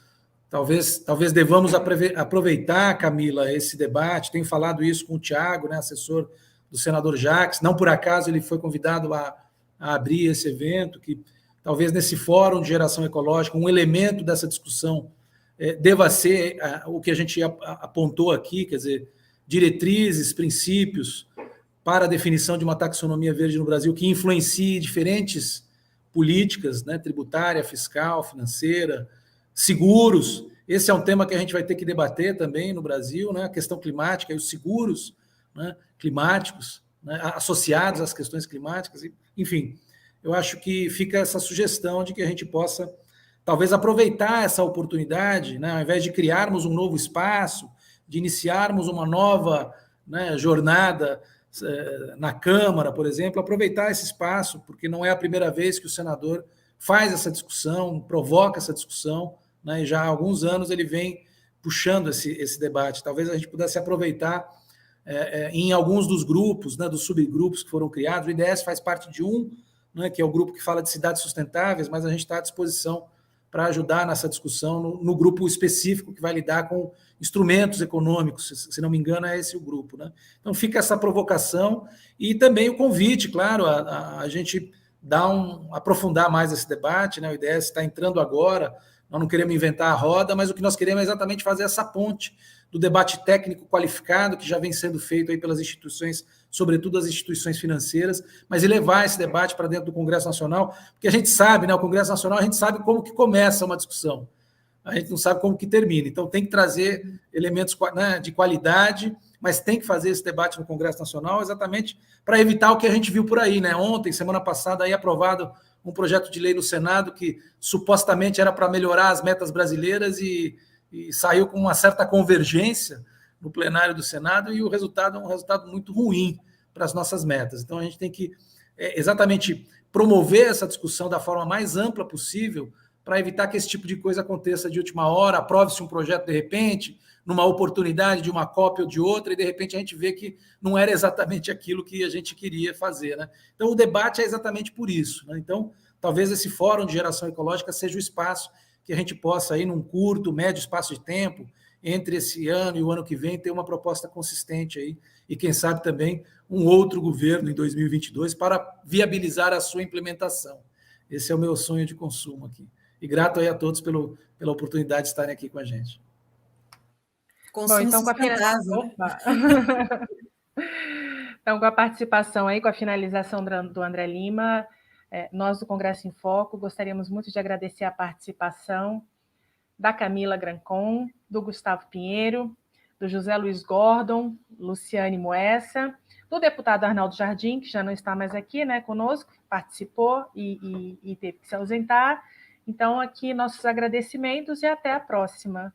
Talvez devamos aproveitar, Camila, esse debate. Tenho falado isso com o Tiago, né, assessor do senador Jacques. Não por acaso ele foi convidado a abrir esse evento, que talvez nesse fórum de geração ecológica, um elemento dessa discussão deva ser o que a gente apontou aqui, quer dizer, diretrizes, princípios para a definição de uma taxonomia verde no Brasil que influencie diferentes políticas, né, tributária, fiscal, financeira, seguros. Esse é um tema que a gente vai ter que debater também no Brasil, né, a questão climática e os seguros, né, climáticos, né, associados às questões climáticas. Enfim, eu acho que fica essa sugestão de que a gente possa talvez aproveitar essa oportunidade, né, ao invés de criarmos um novo espaço, de iniciarmos uma nova, né, jornada na Câmara, por exemplo, aproveitar esse espaço, porque não é a primeira vez que o senador faz essa discussão, provoca essa discussão, né, e já há alguns anos ele vem puxando esse debate. Talvez a gente pudesse aproveitar em alguns dos grupos, né, dos subgrupos que foram criados. O IDS faz parte de um, né, que é o grupo que fala de cidades sustentáveis, mas a gente está à disposição para ajudar nessa discussão no grupo específico que vai lidar com instrumentos econômicos, se não me engano, é esse o grupo, né? Então fica essa provocação e também o convite, claro, a gente aprofundar mais esse debate, né? O IDS está entrando agora, nós não queremos inventar a roda, mas o que nós queremos é exatamente fazer essa ponte do debate técnico qualificado que já vem sendo feito aí pelas instituições, sobretudo as instituições financeiras, mas e levar esse debate para dentro do Congresso Nacional, porque a gente sabe, né, o Congresso Nacional, a gente sabe como que começa uma discussão, a gente não sabe como que termina, então tem que trazer elementos, né, de qualidade, mas tem que fazer esse debate no Congresso Nacional exatamente para evitar o que a gente viu por aí, né? Ontem, semana passada, aí aprovado um projeto de lei no Senado que supostamente era para melhorar as metas brasileiras e saiu com uma certa convergência no plenário do Senado, e o resultado é um resultado muito ruim para as nossas metas. Então, a gente tem que exatamente promover essa discussão da forma mais ampla possível para evitar que esse tipo de coisa aconteça de última hora, aprove-se um projeto de repente, numa oportunidade de uma cópia ou de outra, e de repente a gente vê que não era exatamente aquilo que a gente queria fazer, né? Então, o debate é exatamente por isso, né? Então, talvez esse Fórum de Geração Ecológica seja o espaço que a gente possa, aí, num curto, médio espaço de tempo, entre esse ano e o ano que vem, ter uma proposta consistente aí, e quem sabe também um outro governo em 2022 para viabilizar a sua implementação. Esse é o meu sonho de consumo aqui. E grato aí a todos pela oportunidade de estarem aqui com a gente. Consumo. Bom, então, então, com a participação aí, com a finalização do André Lima, nós do Congresso em Foco gostaríamos muito de agradecer a participação da Camila Grancon, do Gustavo Pinheiro, do José Luiz Gordon, Luciane Moessa, do deputado Arnaldo Jardim, que já não está mais aqui, né, conosco, participou e teve que se ausentar. Então, aqui nossos agradecimentos e até a próxima.